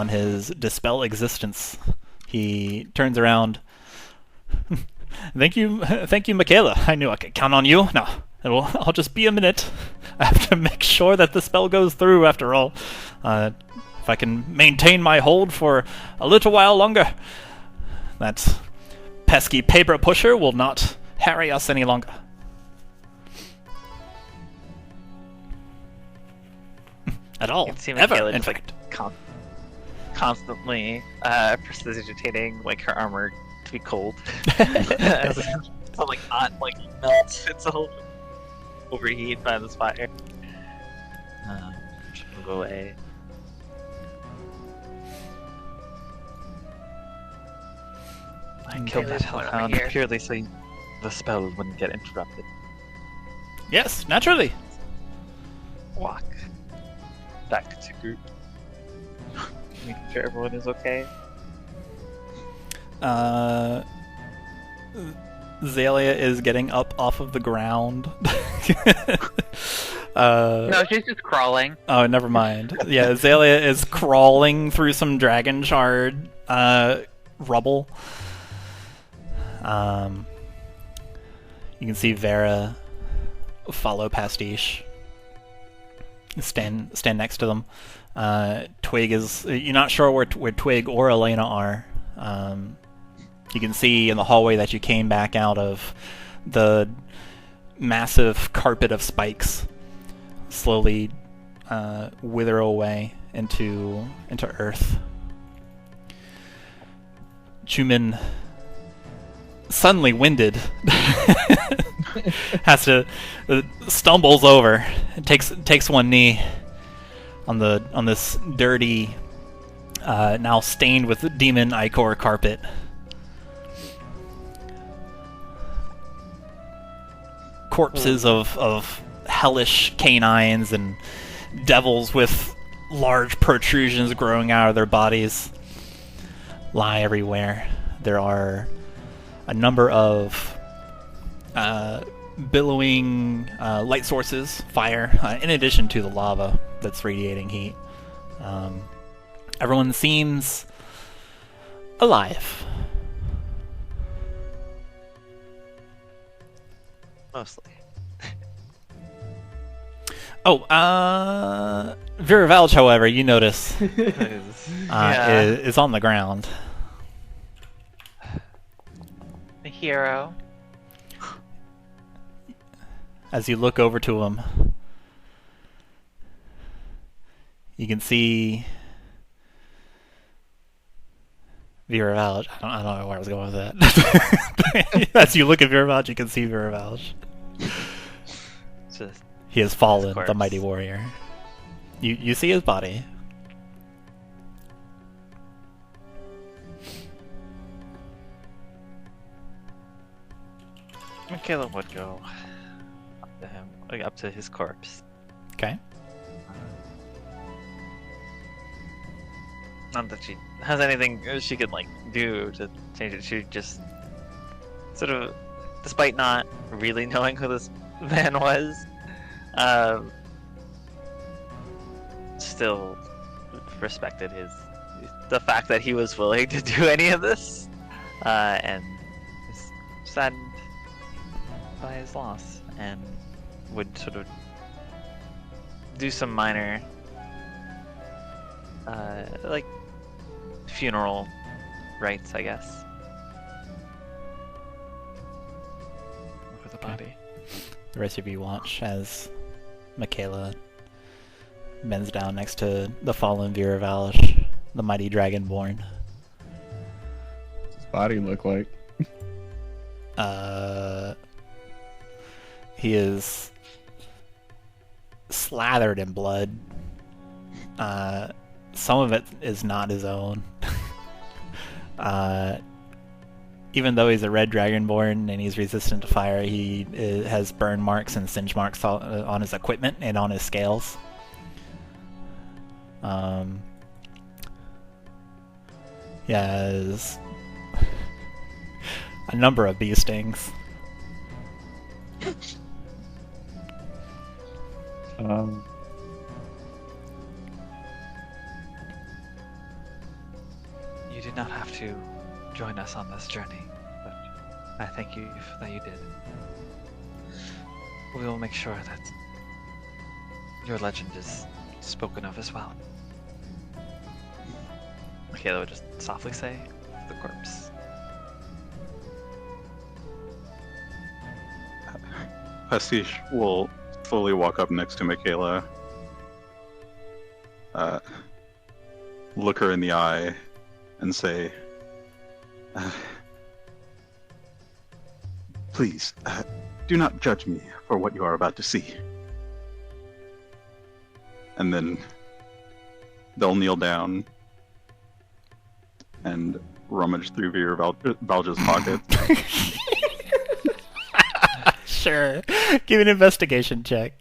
his dispel existence. He turns around. Thank you, Makayla. I knew I could count on you. Now, I'll just be a minute. I have to make sure that the spell goes through. After all, if I can maintain my hold for a little while longer, that pesky paper pusher will not harry us any longer. At all. You can see Ever, Makayla in just, fact. Constantly precipitating like her armor to be cold. To like not like melt itself, overheat by this fire. She'll go away. I killed that hellhound purely so the spell wouldn't get interrupted. Yes, naturally. Walk back to group. Making sure everyone is okay. Xalia is getting up off of the ground. No, she's just crawling. Oh, never mind. Yeah, Xalia is crawling through some dragon shard rubble. You can see Vera follow Pastiche. Stand next to them. Twig is... You're not sure where Twig or Elena are. You can see in the hallway that you came back out of the massive carpet of spikes slowly wither away into earth. Chuman, suddenly winded, has to stumbles over, takes one knee on this dirty, now stained with demon ichor carpet. Corpses of hellish canines and devils with large protrusions growing out of their bodies lie everywhere. There are a number of billowing light sources, fire, in addition to the lava that's radiating heat. Everyone seems alive. Mostly. Vera Valge, however, you notice Yeah. is on the ground. The hero. As you look over to him, you can see Vera Valge. I don't know where I was going with that. As you look at Vera Valge, you can see Vera Valge. Just He has fallen, corpse. the mighty warrior. You see his body. Makayla would go up to him, like up to his corpse. Okay. Not that she has anything she could like do to change it. She just sort of, despite not really knowing who this man was, still respected the fact that he was willing to do any of this, and is saddened by his loss, and would sort of do some minor like funeral rites, I guess, for the body. The rest of you watch as Makayla bends down next to the fallen Viravalsh, the mighty Dragonborn. What's his body look like? He is slathered in blood. Some of it is not his own. Even though he's a red dragonborn and he's resistant to fire, he has burn marks and singe marks on his equipment and on his scales. He has a number of bee stings. You did not have to join us on this journey, but I thank you that you did. We will make sure that your legend is spoken of as well. Makayla would just softly say, the corpse. Pastiche will slowly walk up next to Makayla, look her in the eye, and say, please, do not judge me for what you are about to see. And then they'll kneel down and rummage through Valja's pocket. Sure. Give me an investigation check.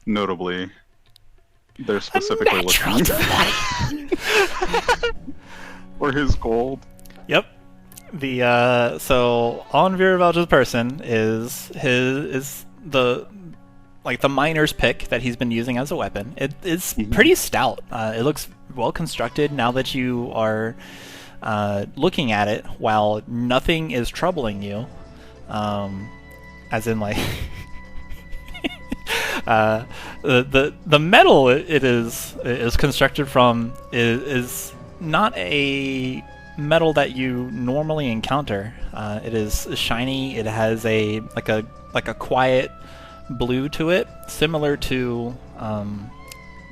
Notably, they're specifically looking for his gold. Yep. The so on Viravalja's person is the miner's pick that he's been using as a weapon. It is pretty stout. It looks well constructed now that you are looking at it while nothing is troubling you. As in like the metal it is constructed from is not a metal that you normally encounter. It is shiny. It has a quiet blue to it, similar to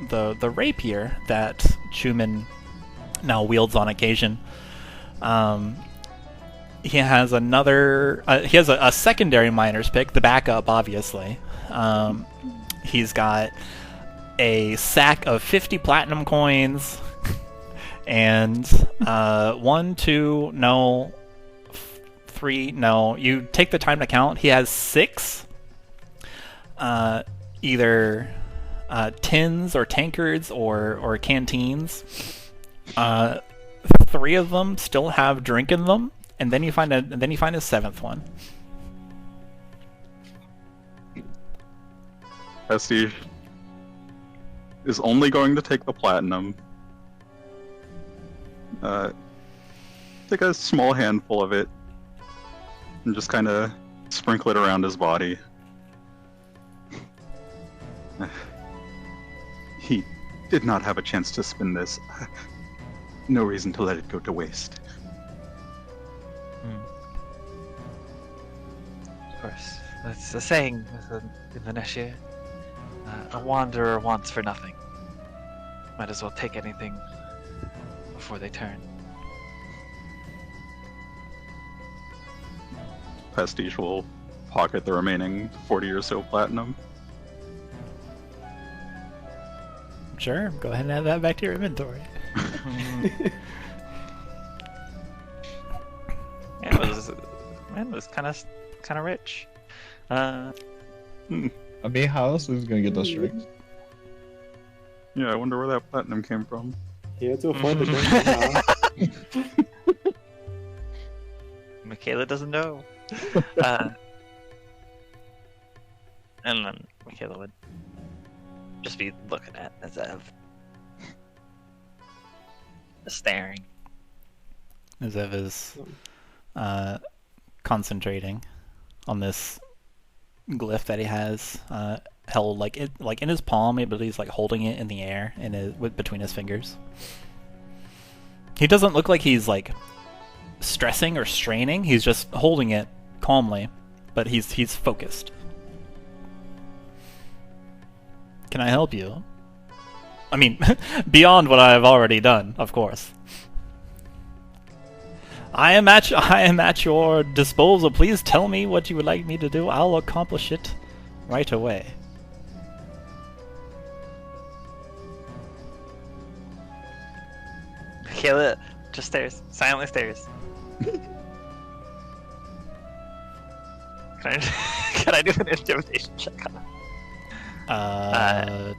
the rapier that Chuman now wields on occasion. He has another. He has a secondary miner's pick, the backup, obviously. He's got a sack of 50 platinum coins. And 1, 2, no, 3, no. You take the time to count. He has 6 either tins or tankards or canteens. 3 of them still have drink in them, and then you find a 7th one. Pastiche is only going to take the platinum. Take a small handful of it and just kind of sprinkle it around his body. He did not have a chance to spin this. No reason to let it go to waste. Of course. That's the saying in the Neshir. A wanderer wants for nothing. Might as well take anything before they turn. Pastiche will pocket the remaining 40 or so platinum. Sure, go ahead and add that back to your inventory. Yeah, it was kind of rich. I mean, how else is he gonna get those strings? Yeah, I wonder where that platinum came from. He had to afford the drink. Makayla doesn't know. And then Makayla would just be looking at Zev. Staring. Zev is concentrating on this glyph that he has held like in his palm, but he's like holding it in the air between his fingers. He doesn't look like he's like stressing or straining. He's just holding it calmly, but he's focused. can I help you? I mean, beyond what I've already done, of course. I am at your disposal. Please tell me what you would like me to do. I'll accomplish it right away. Makayla just stares, silently stares. Can I do an intimidation check on him?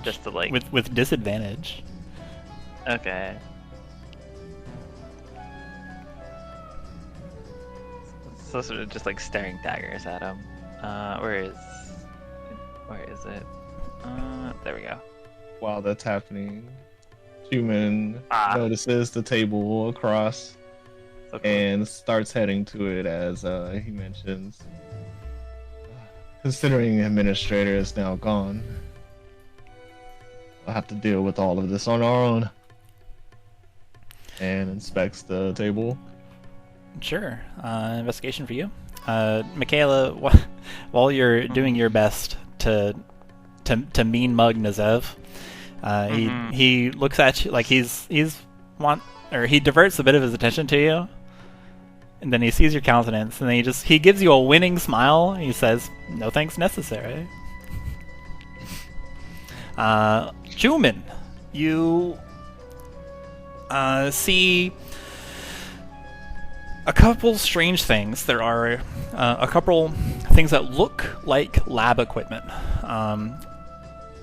Just to like with disadvantage. Okay. So sort of just like staring daggers at him. Where is it? There we go. While that's happening, Chuman notices the table across and starts heading to it as he mentions, considering administrator is now gone, we'll have to deal with all of this on our own. And inspects the table. Sure. Investigation for you. Makayla, while you're doing your best to mean mug Nazev, he looks at you like he diverts a bit of his attention to you, and then he sees your countenance, and then he gives you a winning smile, and he says, "No thanks necessary." Chuman, you see a couple strange things. There are a couple things that look like lab equipment.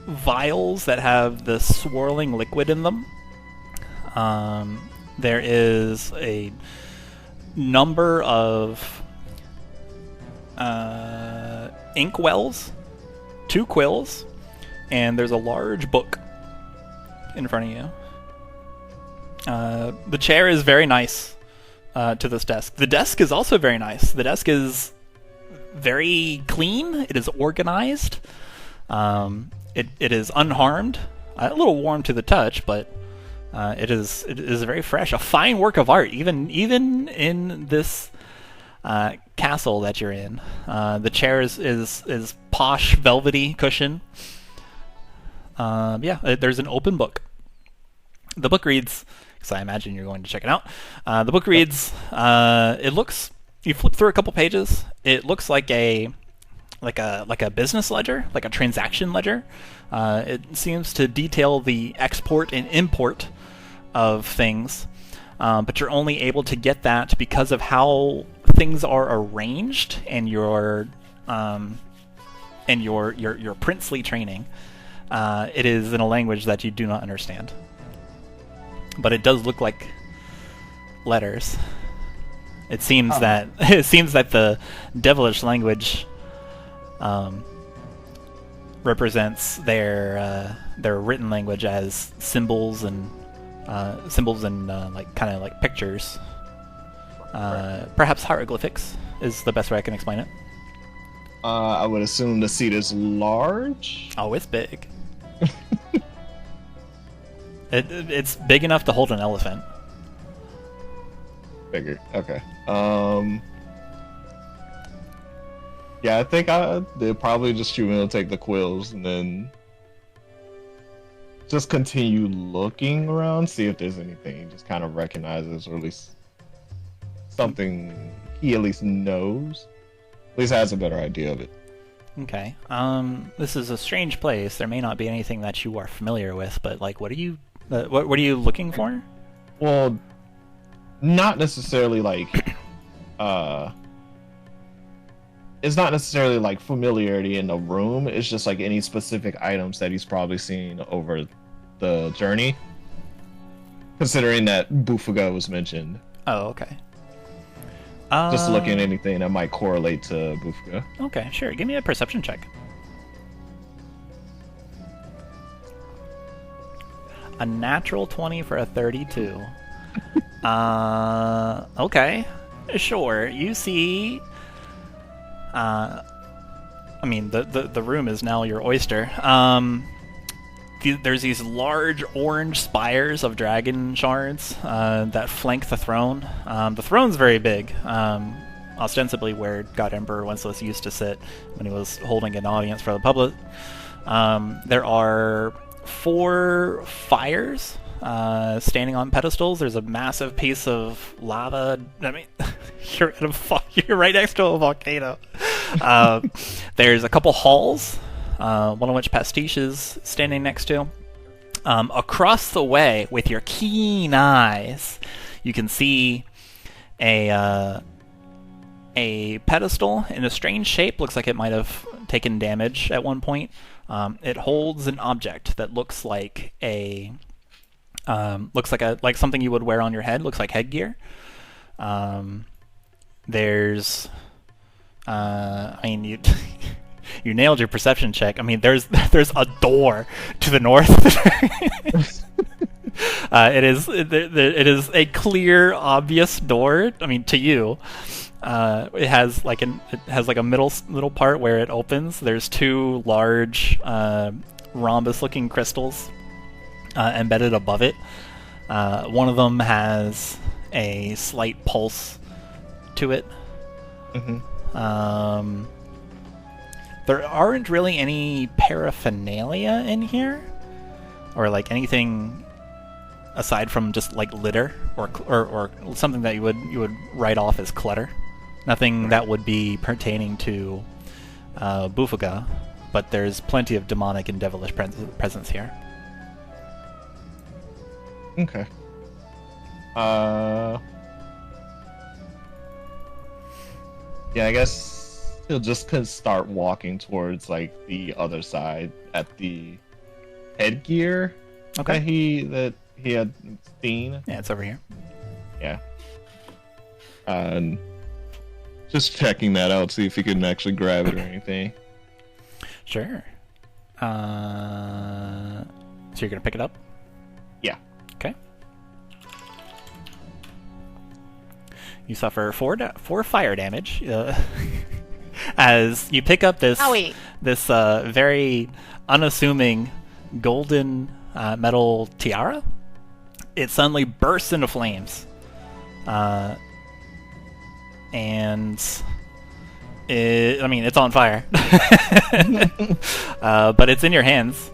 Vials that have the swirling liquid in them. There is a number of ink wells, 2 quills, and there's a large book in front of you. The chair is very nice to this desk. The desk is also very nice. The desk is very clean. It is organized. It is unharmed. A little warm to the touch, but it is very fresh. A fine work of art, even in this castle that you're in. The chair is posh, velvety cushion. There's an open book. The book reads, because I imagine you're going to check it out. The book reads. It looks. You flip through a couple pages. It looks like a business ledger, like a transaction ledger. It seems to detail the export and import of things, but you're only able to get that because of how things are arranged and your princely training. It is in a language that you do not understand, but it does look like letters. It seems that the devilish language represents their written language as symbols and like kind of like pictures. Perhaps hieroglyphics is the best way I can explain it. I would assume the seat is large. Oh, it's big. It's big enough to hold an elephant. Bigger. Okay. Yeah, I think they'll probably just will take the quills and then just continue looking around, see if there's anything he just kind of recognizes, or at least something he at least knows. At least has a better idea of it. Okay. This is a strange place. There may not be anything that you are familiar with, but like, what are you looking for? Well, not necessarily like it's not necessarily like familiarity in the room. It's just like any specific items that he's probably seen over the journey, considering that Bufuga was mentioned. Oh, okay. Just looking at anything that might correlate to Bufuga. Okay, sure. Give me a perception check. A natural 20 for a 32. Okay. Sure. You see... I mean, the room is now your oyster. There's these large orange spires of dragon shards that flank the throne. The throne's very big. ostensibly where God Emperor Wenceslas used to sit when he was holding an audience for the public. There are 4 fires standing on pedestals. There's a massive piece of lava. I mean, you're right next to a volcano. There's a couple halls, one of which Pastiche is standing next to. Across the way, with your keen eyes, you can see a pedestal in a strange shape. Looks like it might have taken damage at one point. It holds an object that looks like like something you would wear on your head. Looks like headgear. There's, I mean, you you nailed your perception check. I mean, there's a door to the north. It is a clear, obvious door. I mean, to you. It has like a middle part where it opens. There's 2 large rhombus-looking crystals embedded above it. One of them has a slight pulse to it. Mm-hmm. There aren't really any paraphernalia in here, or like anything aside from just like litter or something that you would write off as clutter. Nothing that would be pertaining to Bufuga, but there's plenty of demonic and devilish presence here. Okay. Yeah, I guess he'll just start walking towards like the other side at the headgear. Okay. that he had seen. Yeah, it's over here. Yeah. Just checking that out, see if he can actually grab it or anything. Sure. So you're gonna pick it up? Yeah. Okay. You suffer 4 fire damage as you pick up this very unassuming golden metal tiara. It suddenly bursts into flames. And it's on fire. But it's in your hands.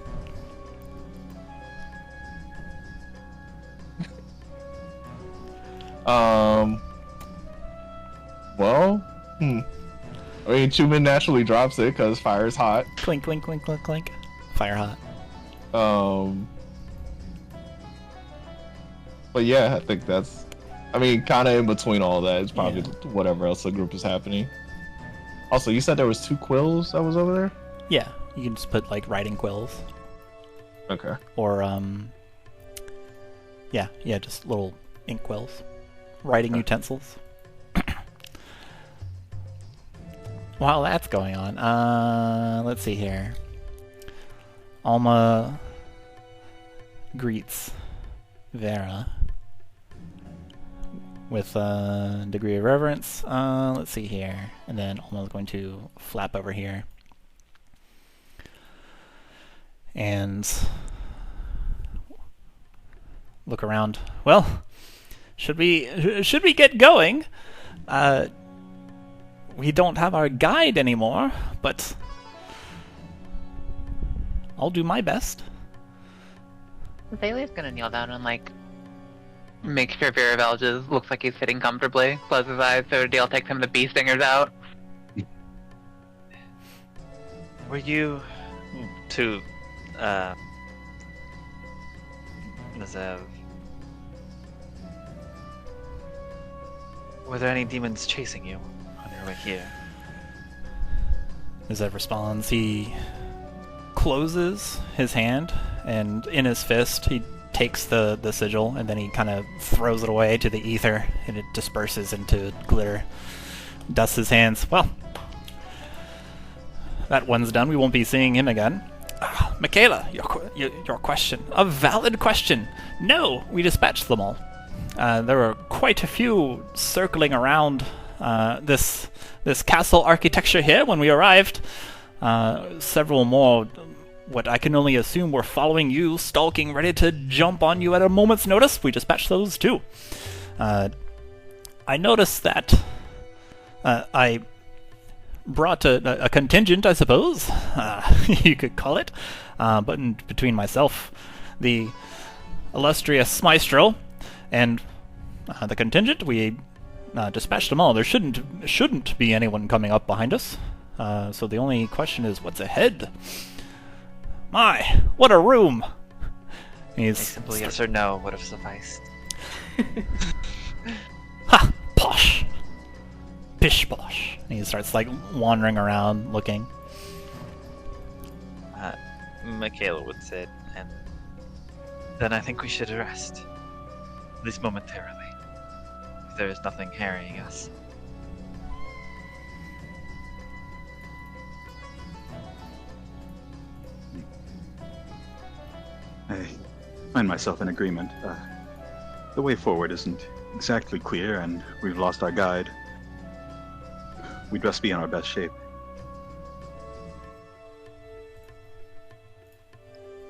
Well, I mean, Chuman naturally drops it because fire is hot. Clink, clink, clink, clink, clink. Fire hot. But yeah, I think that's... I mean, kind of in between all that is probably whatever else the group is happening. Also, you said there was 2 quills that was over there? Yeah, you can just put like writing quills. Okay. Or just little ink quills, writing utensils. While that's going on, let's see here. Alma greets Vera with a degree of reverence. Let's see here. And then Alma's going to flap over here. And look around. Well, should we get going? We don't have our guide anymore, but I'll do my best. Thalia's gonna kneel down and make sure Viravel looks like he's sitting comfortably, close his eyes so Dale takes some of the bee stingers out. Were you to Nazev? Were there any demons chasing you on your way here? Nazev responds. He closes his hand, and in his fist he takes the sigil, and then he kind of throws it away to the ether, and it disperses into glitter. Dusts his hands. Well, that one's done. We won't be seeing him again. Makayla, your question. A valid question. No, we dispatched them all. There were quite a few circling around this castle architecture here when we arrived. Several more, what I can only assume were following you, stalking, ready to jump on you at a moment's notice. We dispatched those too. I noticed that I brought a contingent, I suppose, you could call it, but between myself, the illustrious Maestro, and the contingent, we dispatched them all. There shouldn't be anyone coming up behind us. So the only question is, what's ahead? My, what a room! A simple yes or no would have sufficed. Ha! Posh! Pish posh. And he starts like wandering around looking. Makayla would sit, and then I think we should rest. At least momentarily. If there is nothing harrying us. I find myself in agreement. The way forward isn't exactly clear, and we've lost our guide. We'd best be in our best shape.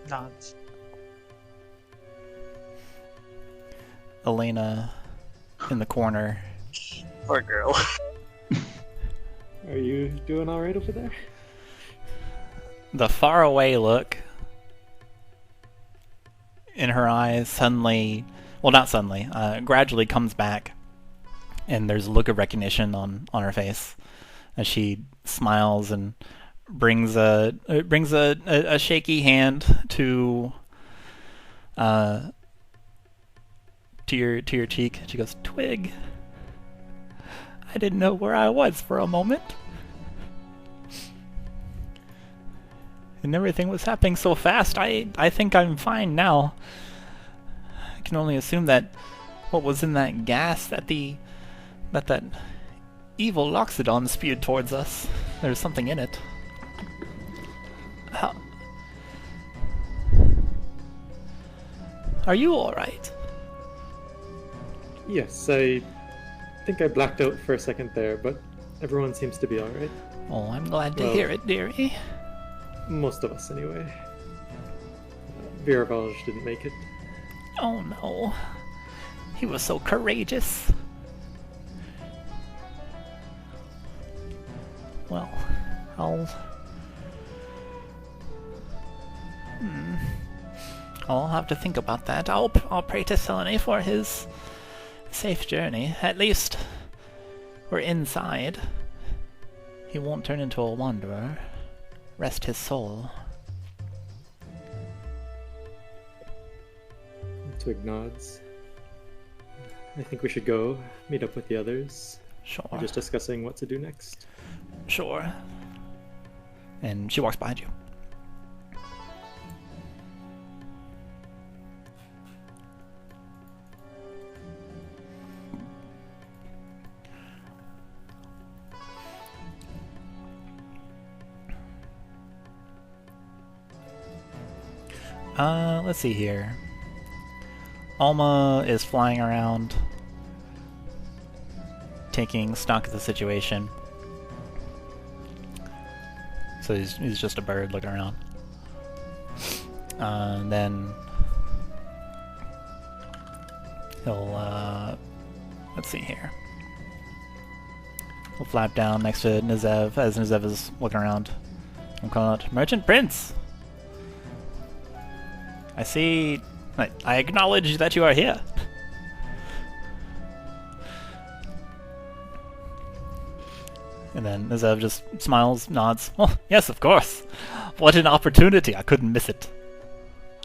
Nods. Elena in the corner. Poor girl. Are you doing all right over there? The faraway look in her eyes suddenly, well, not suddenly, gradually comes back, and there's a look of recognition on her face as she smiles and brings a shaky hand to your cheek. She goes, "Twig, I didn't know where I was for a moment. And everything was happening so fast. I think I'm fine now. I can only assume that what was in that gas that that evil Loxodon spewed towards us. There's something in it. How... Are you alright?" Yes, I think I blacked out for a second there, but everyone seems to be alright. Oh, I'm glad to hear it, dearie. Most of us, anyway. Viravaj didn't make it. Oh no. He was so courageous. Well, I'll have to think about that. I'll pray to Selene for his safe journey. At least we're inside. He won't turn into a wanderer. Rest his soul. Twig nods. I think we should go meet up with the others. Sure. We're just discussing what to do next. Sure. And she walks behind you. Let's see here. Alma is flying around, taking stock of the situation. So he's just a bird looking around. And then he'll, let's see here. He'll flap down next to Nizev as Nizev is looking around. I'm calling out, "Merchant Prince! I see... I acknowledge that you are here." And then Nizev just smiles, nods. "Oh, yes, of course. What an opportunity. I couldn't miss it.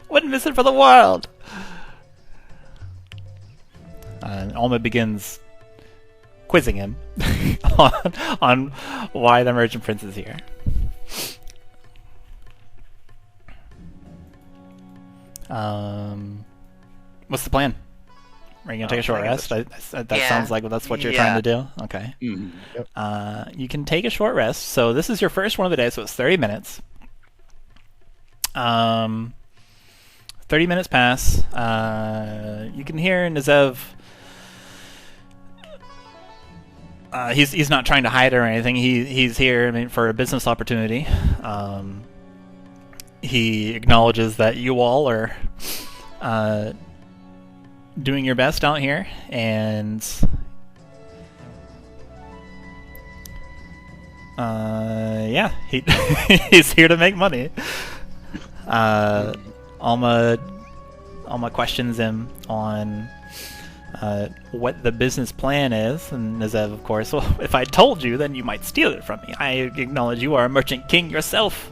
Wouldn't miss it for the world." And Alma begins quizzing him on why the Merchant Prince is here. What's the plan? Are you gonna take a short rest? That sounds like that's what you're trying to do. Okay. Mm-hmm. Yep. You can take a short rest. So this is your first one of the day, so it's 30 minutes. 30 minutes pass. You can hear Nizev. He's not trying to hide or anything. He's here, I mean, for a business opportunity. He acknowledges that you all are doing your best out here, and Yeah, he's here to make money. Alma questions him on what the business plan is, and Nazev, of course, well, if I told you, then you might steal it from me. I acknowledge you are a merchant king yourself.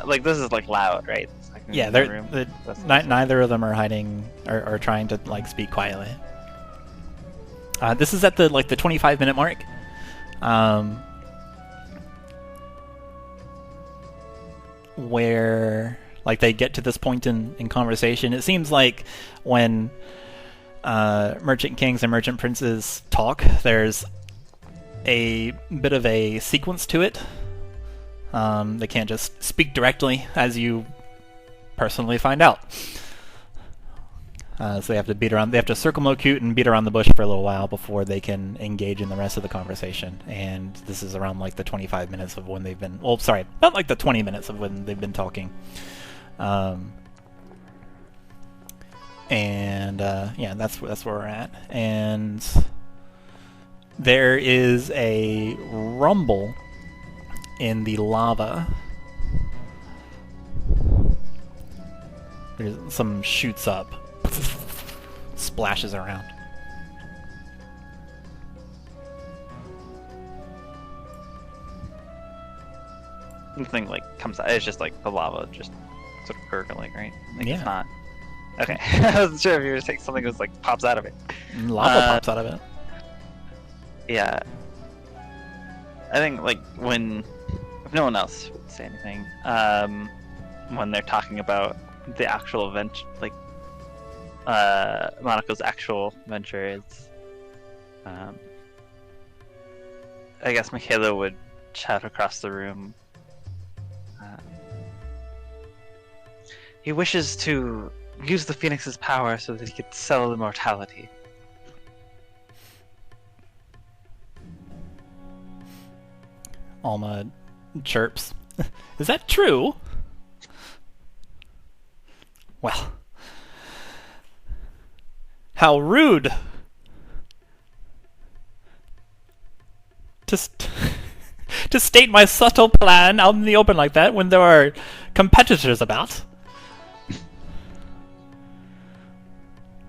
Like, this is, like, loud, right? Like, Yeah, neither of them are hiding or trying to, like, speak quietly. This is at the 25-minute mark. Where like they get to this point in conversation. It seems like when merchant kings and merchant princes talk, there's a bit of a sequence to it. They can't just speak directly, as you personally find out. So they have to they have to circumlocute and beat around the bush for a little while before they can engage in the rest of the conversation. And this is around like the 25 minutes of when they've been, well, sorry, not like the 20 minutes of when they've been talking. Yeah, that's where we're at. And there is a rumble in the lava. There's some shoots up. Splashes around. Something like comes out. It's just like the lava just sort of gurgling, right? Like, Yeah. It's not. Okay. I wasn't sure if you were saying something that like pops out of it. Lava pops out of it. Yeah. I think like if no one else would say anything, when they're talking about the actual event, like Monaco's actual venture is, I guess Makayla would shout across the room. He wishes to use the Phoenix's power so that he could sell immortality. Alma chirps. Is that true? Well, how rude to state my subtle plan out in the open like that when there are competitors about.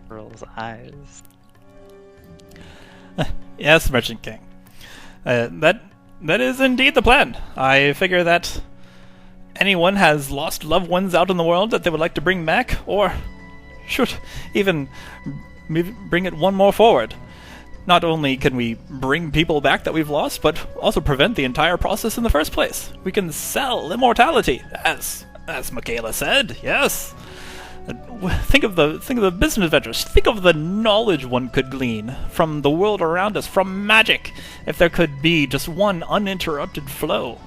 Girl's eyes. Yes, Merchant King. That is indeed the plan. I figure that anyone has lost loved ones out in the world that they would like to bring back, or should even bring it one more forward. Not only can we bring people back that we've lost, but also prevent the entire process in the first place. We can sell immortality, as Makayla said. Yes. Think of the business ventures. Think of the knowledge one could glean from the world around us, from magic. If there could be just one uninterrupted flow,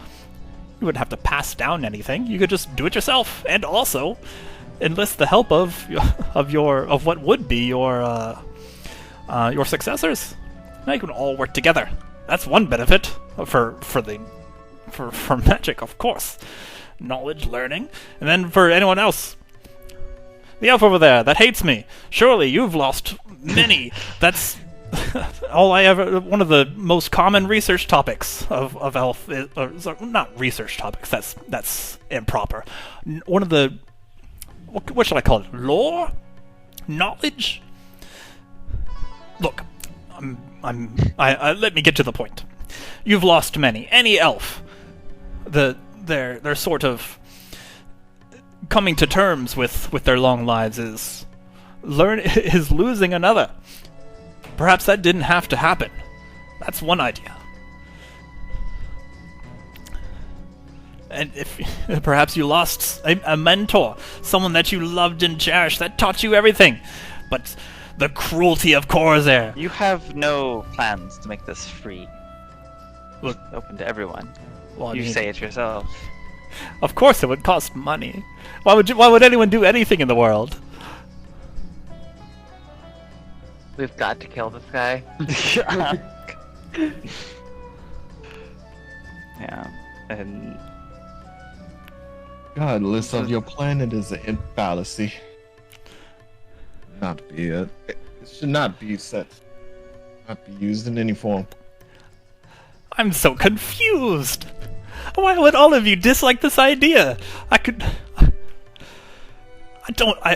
you wouldn't have to pass down anything. You could just do it yourself, and also enlist the help of what would be your successors. Now you can all work together. That's one benefit for magic, of course. Knowledge, learning, and then for anyone else. The elf over there that hates me. Surely you've lost many. That's one of the most common research topics of elf. Not research topics. That's improper. One of the, what should I call it? Lore, knowledge. Look, let me get to the point. You've lost many. Any elf, they're sort of coming to terms with their long lives is losing another. Perhaps that didn't have to happen. That's one idea. And if perhaps you lost a mentor, someone that you loved and cherished, that taught you everything, but the cruelty of Khorzaire. You have no plans to make this free. Look, open to everyone. Well, you say it yourself. Of course it would cost money. Why would anyone do anything in the world? We've got to kill this guy. Yeah, and Godless of your planet is a fallacy. It should not be set Not be used in any form. I'm so confused. Why would all of you dislike this idea?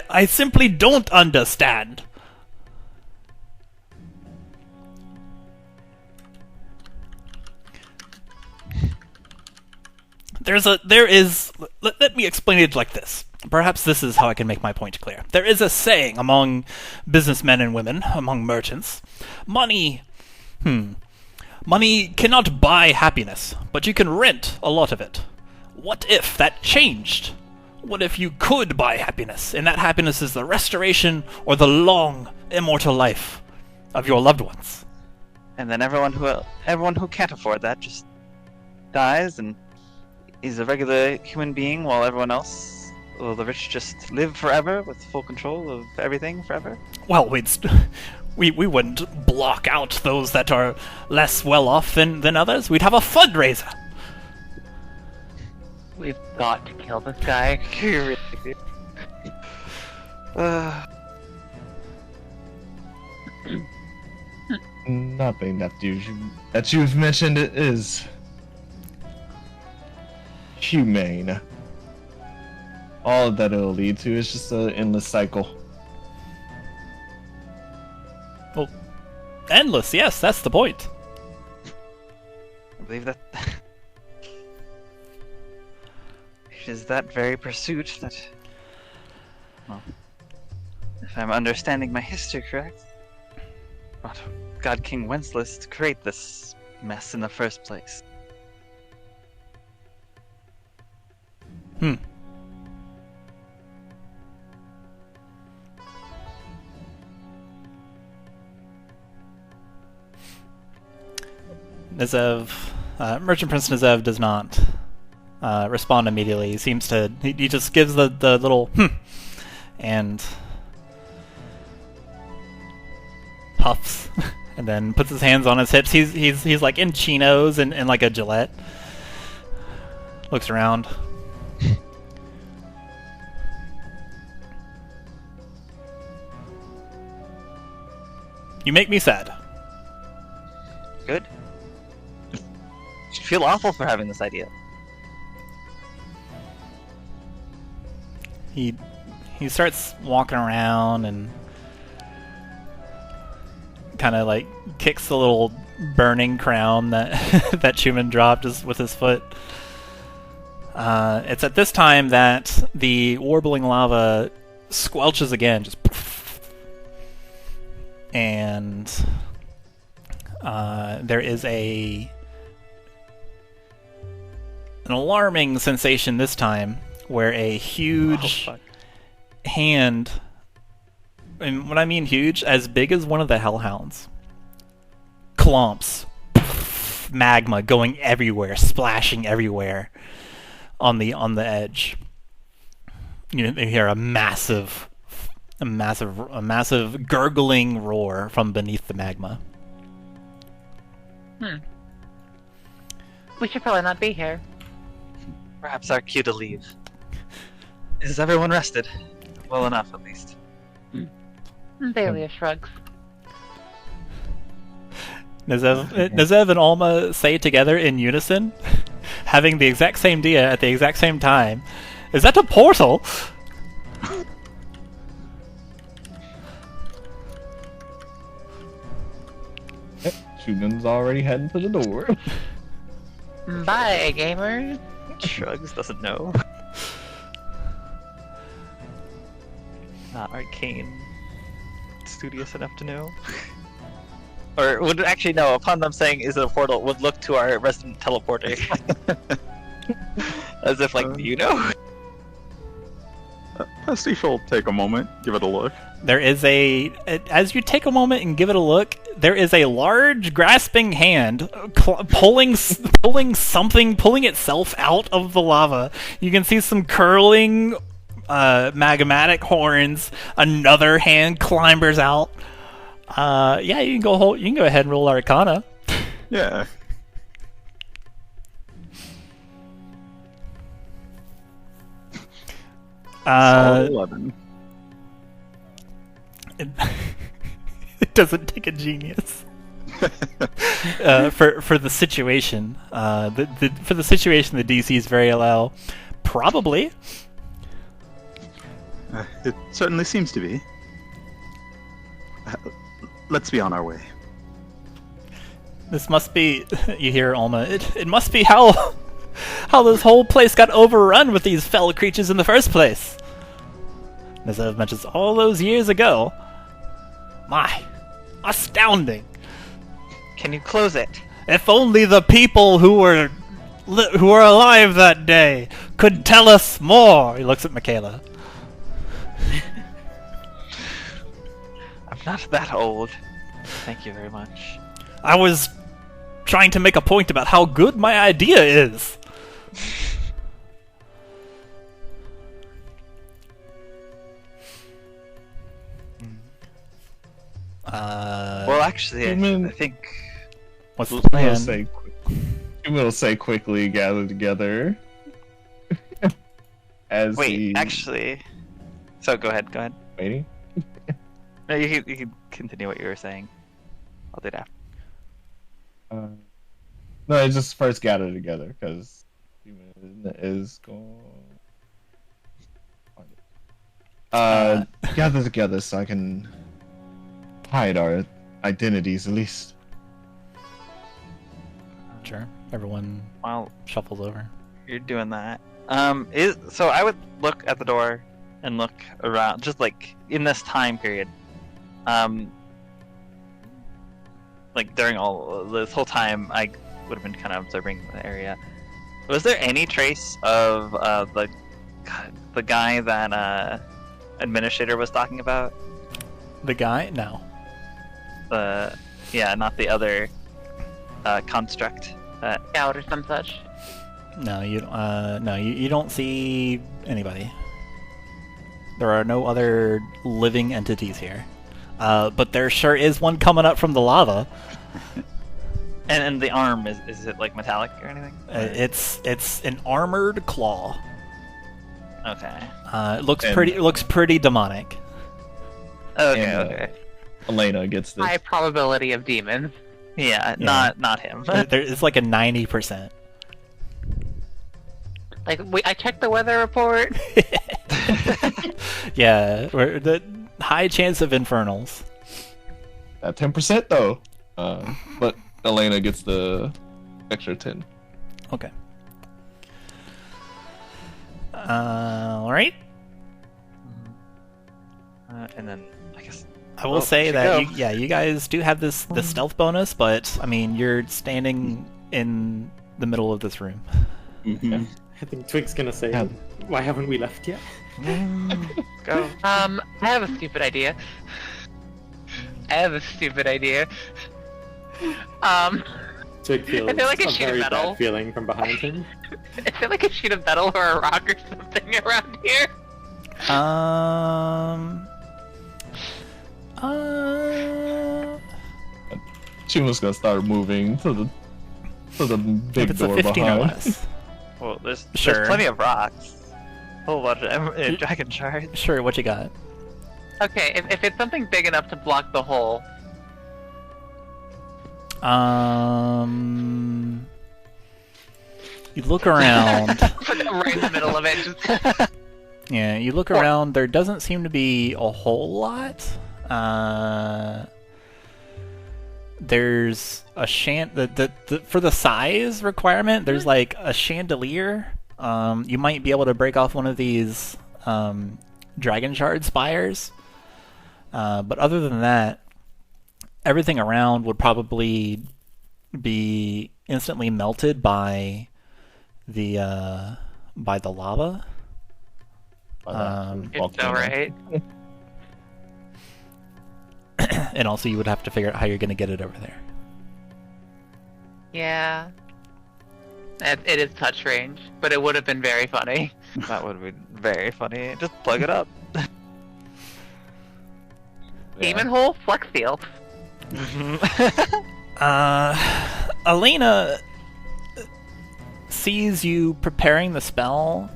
I simply don't understand. Let me explain it like this. Perhaps this is how I can make my point clear. There is a saying among businessmen and women, among merchants. Money cannot buy happiness, but you can rent a lot of it. What if that changed? What if you could buy happiness, and that happiness is the restoration or the long, immortal life of your loved ones? And then everyone who can't afford that just dies and is a regular human being, while everyone else, will the rich just live forever with full control of everything forever? Well, we wouldn't block out those that are less well off than others. We'd have a fundraiser. We've got to kill this guy. Nothing that you've mentioned is humane. All that it'll lead to is just an endless cycle. Well, endless, yes, that's the point. I believe that it is that very pursuit that, well, if I'm understanding my history correct, brought God King Wenceslas to create this mess in the first place. Nezev, Merchant Prince Nezev does not respond immediately. He just gives the little and puffs and then puts his hands on his hips. He's like in chinos and like a Gillette. Looks around. You make me sad. Good. You feel awful for having this idea. He starts walking around and kind of like kicks the little burning crown that that Chuman dropped just with his foot. It's at this time that the warbling lava squelches again, just and there is an alarming sensation this time where a huge hand, and when I mean huge, as big as one of the hellhounds, clumps magma going everywhere, splashing everywhere on the edge. You hear a massive gurgling roar from beneath the magma. We should probably not be here. Perhaps our cue to leave. Is everyone rested? Well enough, at least. Thalia shrugs. Nezev and Alma say together in unison, having the exact same idea at the exact same time. Is that a portal? Chuman's already heading to the door. Bye, gamers. Shrugs doesn't know. Not Arcane studious enough to know. Or would actually know, upon them saying is it a portal, would look to our resident teleporter. As if like, do you know? Pastiche will take a moment, give it a look. There is as you take a moment and give it a look, there is a large grasping hand pulling itself out of the lava. You can see some curling magmatic horns. Another hand climbers out. Yeah, you can go ahead and roll Arcana. Yeah. Solid 11. It doesn't take a genius. For the situation, for the situation, the DC is very low. Probably. It certainly seems to be. Let's be on our way. This must be. You hear Alma. It must be how this whole place got overrun with these fell creatures in the first place. As I've mentioned all those years ago. My, astounding. Can you close it? If only the people who were alive that day could tell us more. He looks at Makayla. I'm not that old. Thank you very much. I was trying to make a point about how good my idea is. Well, actually, Chuman- I think... What's the Chuman plan? will say quickly, gather together. As Wait, he... actually... So, go ahead. Waiting? No, you can continue what you were saying. I'll do that. No, it's just first gather together, because is going... gather together so I can hide our identities, at least. Sure. Everyone Well, shuffles over. you're doing that. So I would look at the door and look around, just like in this time period. Like during all this whole time, I would have been kind of observing the area. Was there any trace of the guy that administrator was talking about? The guy? No. Not the other construct. Scout or some such. No, you don't see anybody. There are no other living entities here. But there sure is one coming up from the lava. And the arm, is it like metallic or anything? It's an armored claw. Okay. It looks pretty demonic. Okay, And, okay. Elena gets this. High probability of demons. Yeah, Yeah. not him. It's like a 90%. Like, I checked the weather report. Yeah, the high chance of infernals. At 10% though. But Elena gets the extra 10. Okay. All right. And then I guess I will Well, say should that go. you guys do have this stealth bonus, but I mean you're standing in the middle of this room. Mm-hmm. I think Twig's gonna say, Yeah. "Why haven't we left yet?" go. I have a stupid idea. Twig feels I feel like a a sheet of very metal. bad feeling from behind him. I feel like a sheet of metal or a rock or something around here. Chuma's gonna start moving to the If big it's a door 15 or behind. less. Well, there's Sure. plenty of rocks. Whole bunch of dragon shards. Sure, what you got? Okay, if it's something big enough to block the hole, You look around. put it right in the middle of it. Just... Yeah, you look around. There doesn't seem to be a whole lot. There's a for the size requirement. There's like a chandelier. You might be able to break off one of these dragon shard spires. But other than that, everything around would probably be instantly melted by the lava. It's alright. And also you would have to figure out how you're going to get it over there. Yeah. It is touch range, but it would have been very funny. That would be very funny. Just plug it up. Demon hole, flex seal. Elena sees you preparing the spell,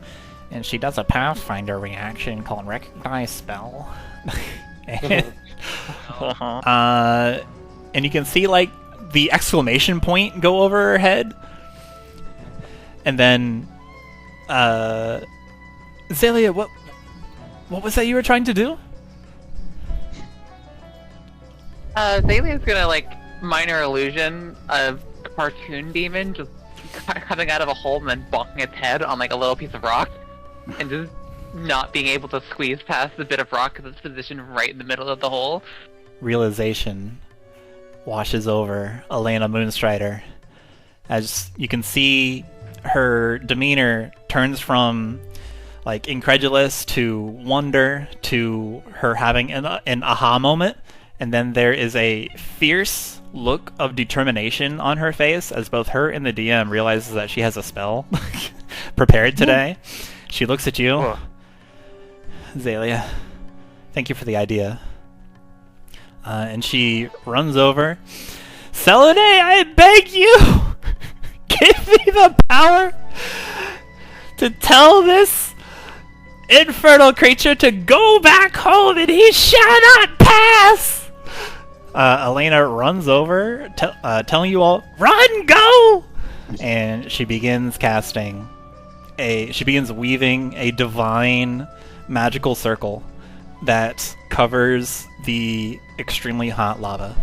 and she does a Pathfinder reaction called Recognize Spell. and, Uh-huh. and you can see, like, the exclamation point go over her head. And then, Xalia, what was that you were trying to do? Xalia's gonna, like, minor illusion of a cartoon demon just coming out of a hole and then bonking its head on, like, a little piece of rock. And just not being able to squeeze past the bit of rock that's positioned right in the middle of the hole. Realization washes over Elena Moonstrider. As you can see, her demeanor turns from like incredulous to wonder to her having an aha moment, and then there is a fierce look of determination on her face as both her and the DM realizes that she has a spell prepared today. She looks at you. Whoa. Xalia, thank you for the idea. And she runs over. Selene, I beg you! Give me the power to tell this infernal creature to go back home and he shall not pass! Elena runs over, telling you all, run, go! And she begins weaving a divine magical circle that covers the extremely hot lava.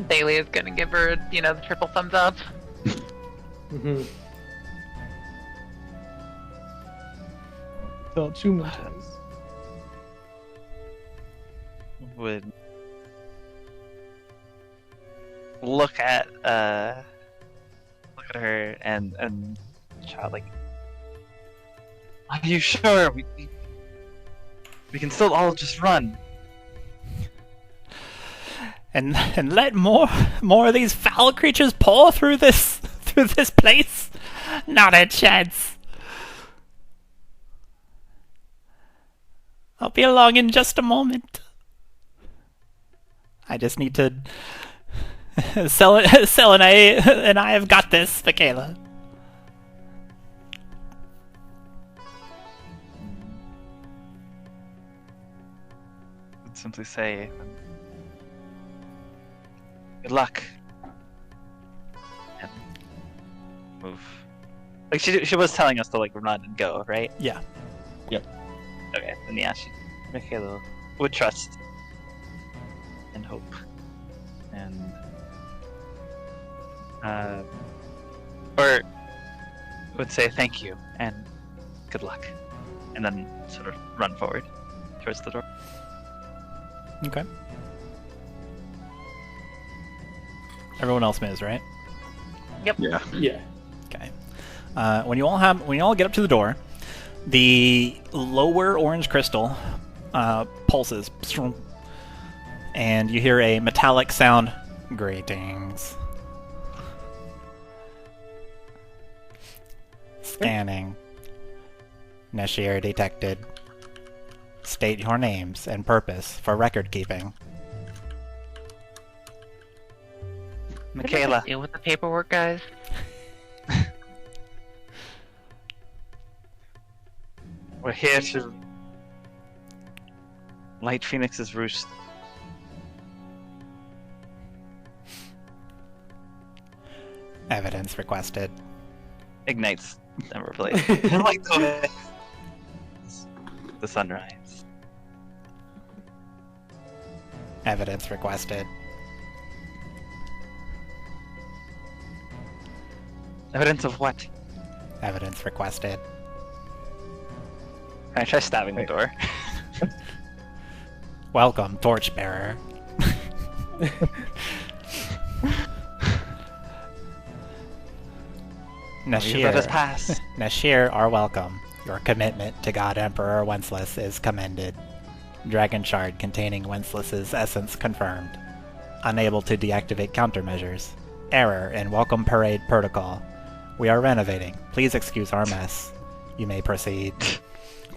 Bailey is gonna give her, the triple thumbs up. Mm-hmm. Tell Chuman. Would look at her and child like, are you sure we can still all just run? And let more of these foul creatures pour through this place? Not a chance. I'll be along in just a moment. I just need to Selene and I have got this, Makayla. I'd simply say, good luck. And move. Like she was telling us to like run and go, right? Yeah. Okay, then yeah, Makayla would trust and hope. And or would say thank you and good luck. And then sort of run forward towards the door. Okay. Everyone else moves, right? Yeah. Yeah. Okay. When you all get up to the door, the lower orange crystal pulses, and you hear a metallic sound. Greetings. Scanning. Nashir detected. State your names and purpose for record keeping. Makayla. Deal with the paperwork, guys. We're here to light Phoenix's roost. Evidence requested. Ignites Ember Blade. Like the sunrise. Evidence requested. Evidence of what? Evidence requested. Can I try stabbing the door? Welcome, Torchbearer. Please let us pass. Nashir are welcome. Your commitment to God Emperor Wenceslas is commended. Dragon shard containing Wenceslas's essence confirmed. Unable to deactivate countermeasures. Error in welcome parade protocol. We are renovating. Please excuse our mess. You may proceed.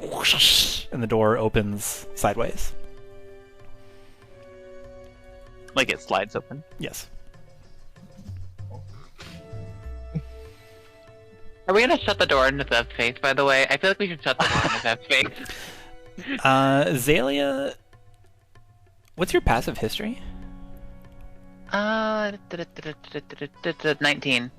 And the door opens sideways. Like it slides open. Yes. Are we gonna shut the door into Zev's face, by the way? I feel like we should shut the door into Zev's face. Xalia, What's your passive history? 19.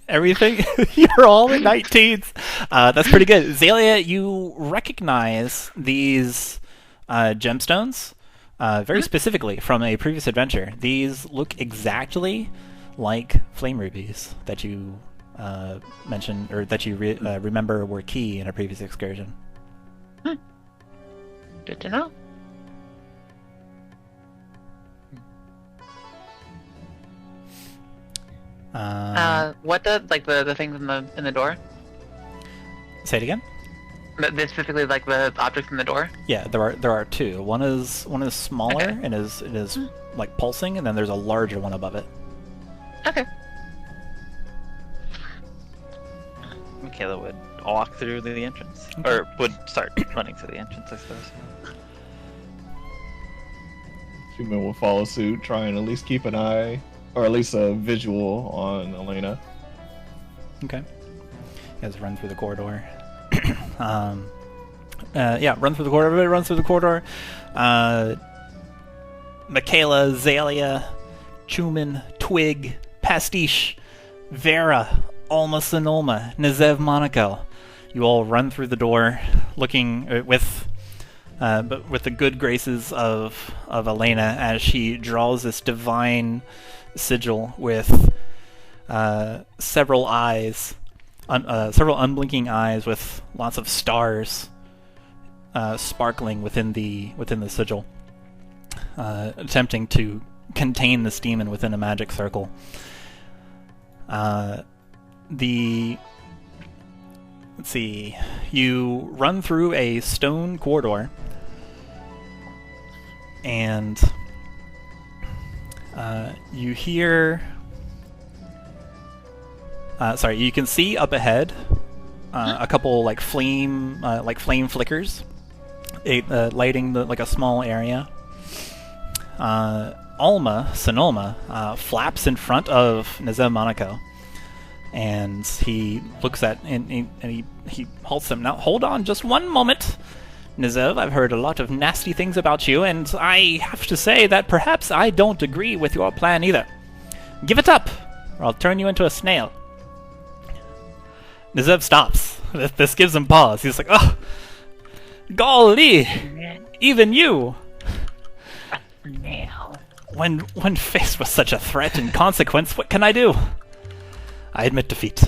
Everything? You're all in 19s. That's pretty good. Xalia, you recognize these gemstones very specifically from a previous adventure. These look exactly like flame rubies that you mentioned, or that you remember were key in a previous excursion. Good to know. What the things in the door? Say it again. Specifically, like the objects in the door. Yeah, there are two. One is smaller and is like pulsing, and then there's a larger one above it. Okay. Makayla would walk through the entrance, or would start running through the entrance, I suppose. Chuman will follow suit, try and at least keep an eye, or at least a visual on Elena. Okay. You guys run through the corridor. Yeah, run through the corridor. Everybody runs through the corridor. Makayla, Xalia, Chuman, Twig, Pastiche, Vera, Alma Sonoma, Nezev Monaco. You all run through the door, looking with the good graces of Elena as she draws this divine sigil with several eyes, several unblinking eyes with lots of stars sparkling within the sigil, attempting to contain this demon within a magic circle. Let's see. You run through a stone corridor, and you hear. You can see up ahead a couple like flame flickers, lighting a small area. Alma Sonoma flaps in front of Nezev Monaco, and he looks at and he halts him. Now, hold on, just one moment, Nezev. I've heard a lot of nasty things about you, and I have to say that perhaps I don't agree with your plan either. Give it up, or I'll turn you into a snail. Nezev stops. This gives him pause. He's like, oh, golly, even you. When faced with such a threat and consequence, what can I do? I admit defeat.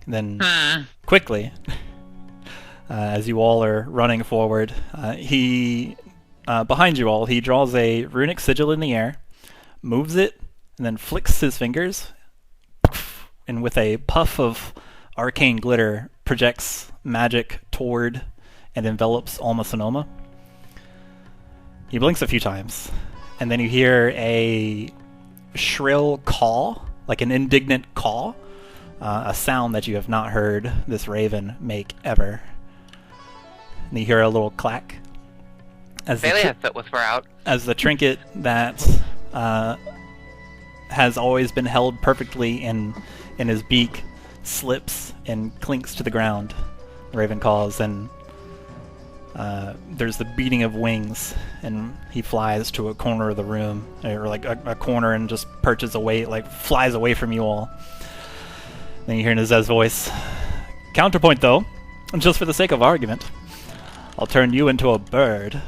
Then, quickly, as you all are running forward, behind you all, he draws a runic sigil in the air, moves it, and then flicks his fingers, and with a puff of arcane glitter, projects magic toward and envelops Alma Sonoma. He blinks a few times, and then you hear a shrill caw, like an indignant caw, a sound that you have not heard this raven make ever. And you hear a little clack. Xalia fit with her out. As the trinket that has always been held perfectly in his beak slips and clinks to the ground. The raven calls, and there's the beating of wings, and he flies to a corner of the room, or like a corner, and just perches away, like flies away from you all. Then you hear Nezev's voice. Counterpoint, though, just for the sake of argument, I'll turn you into a bird.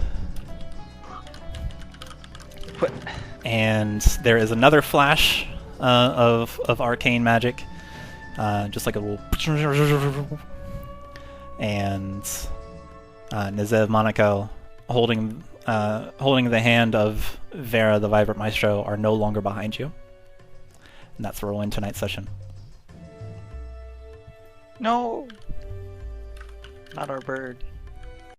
And there is another flash of arcane magic, just like a little, and Nezev Monaco, holding the hand of Vera, the Vibrant Maestro, are no longer behind you. And that's where we'll end tonight's session. No! Not our bird.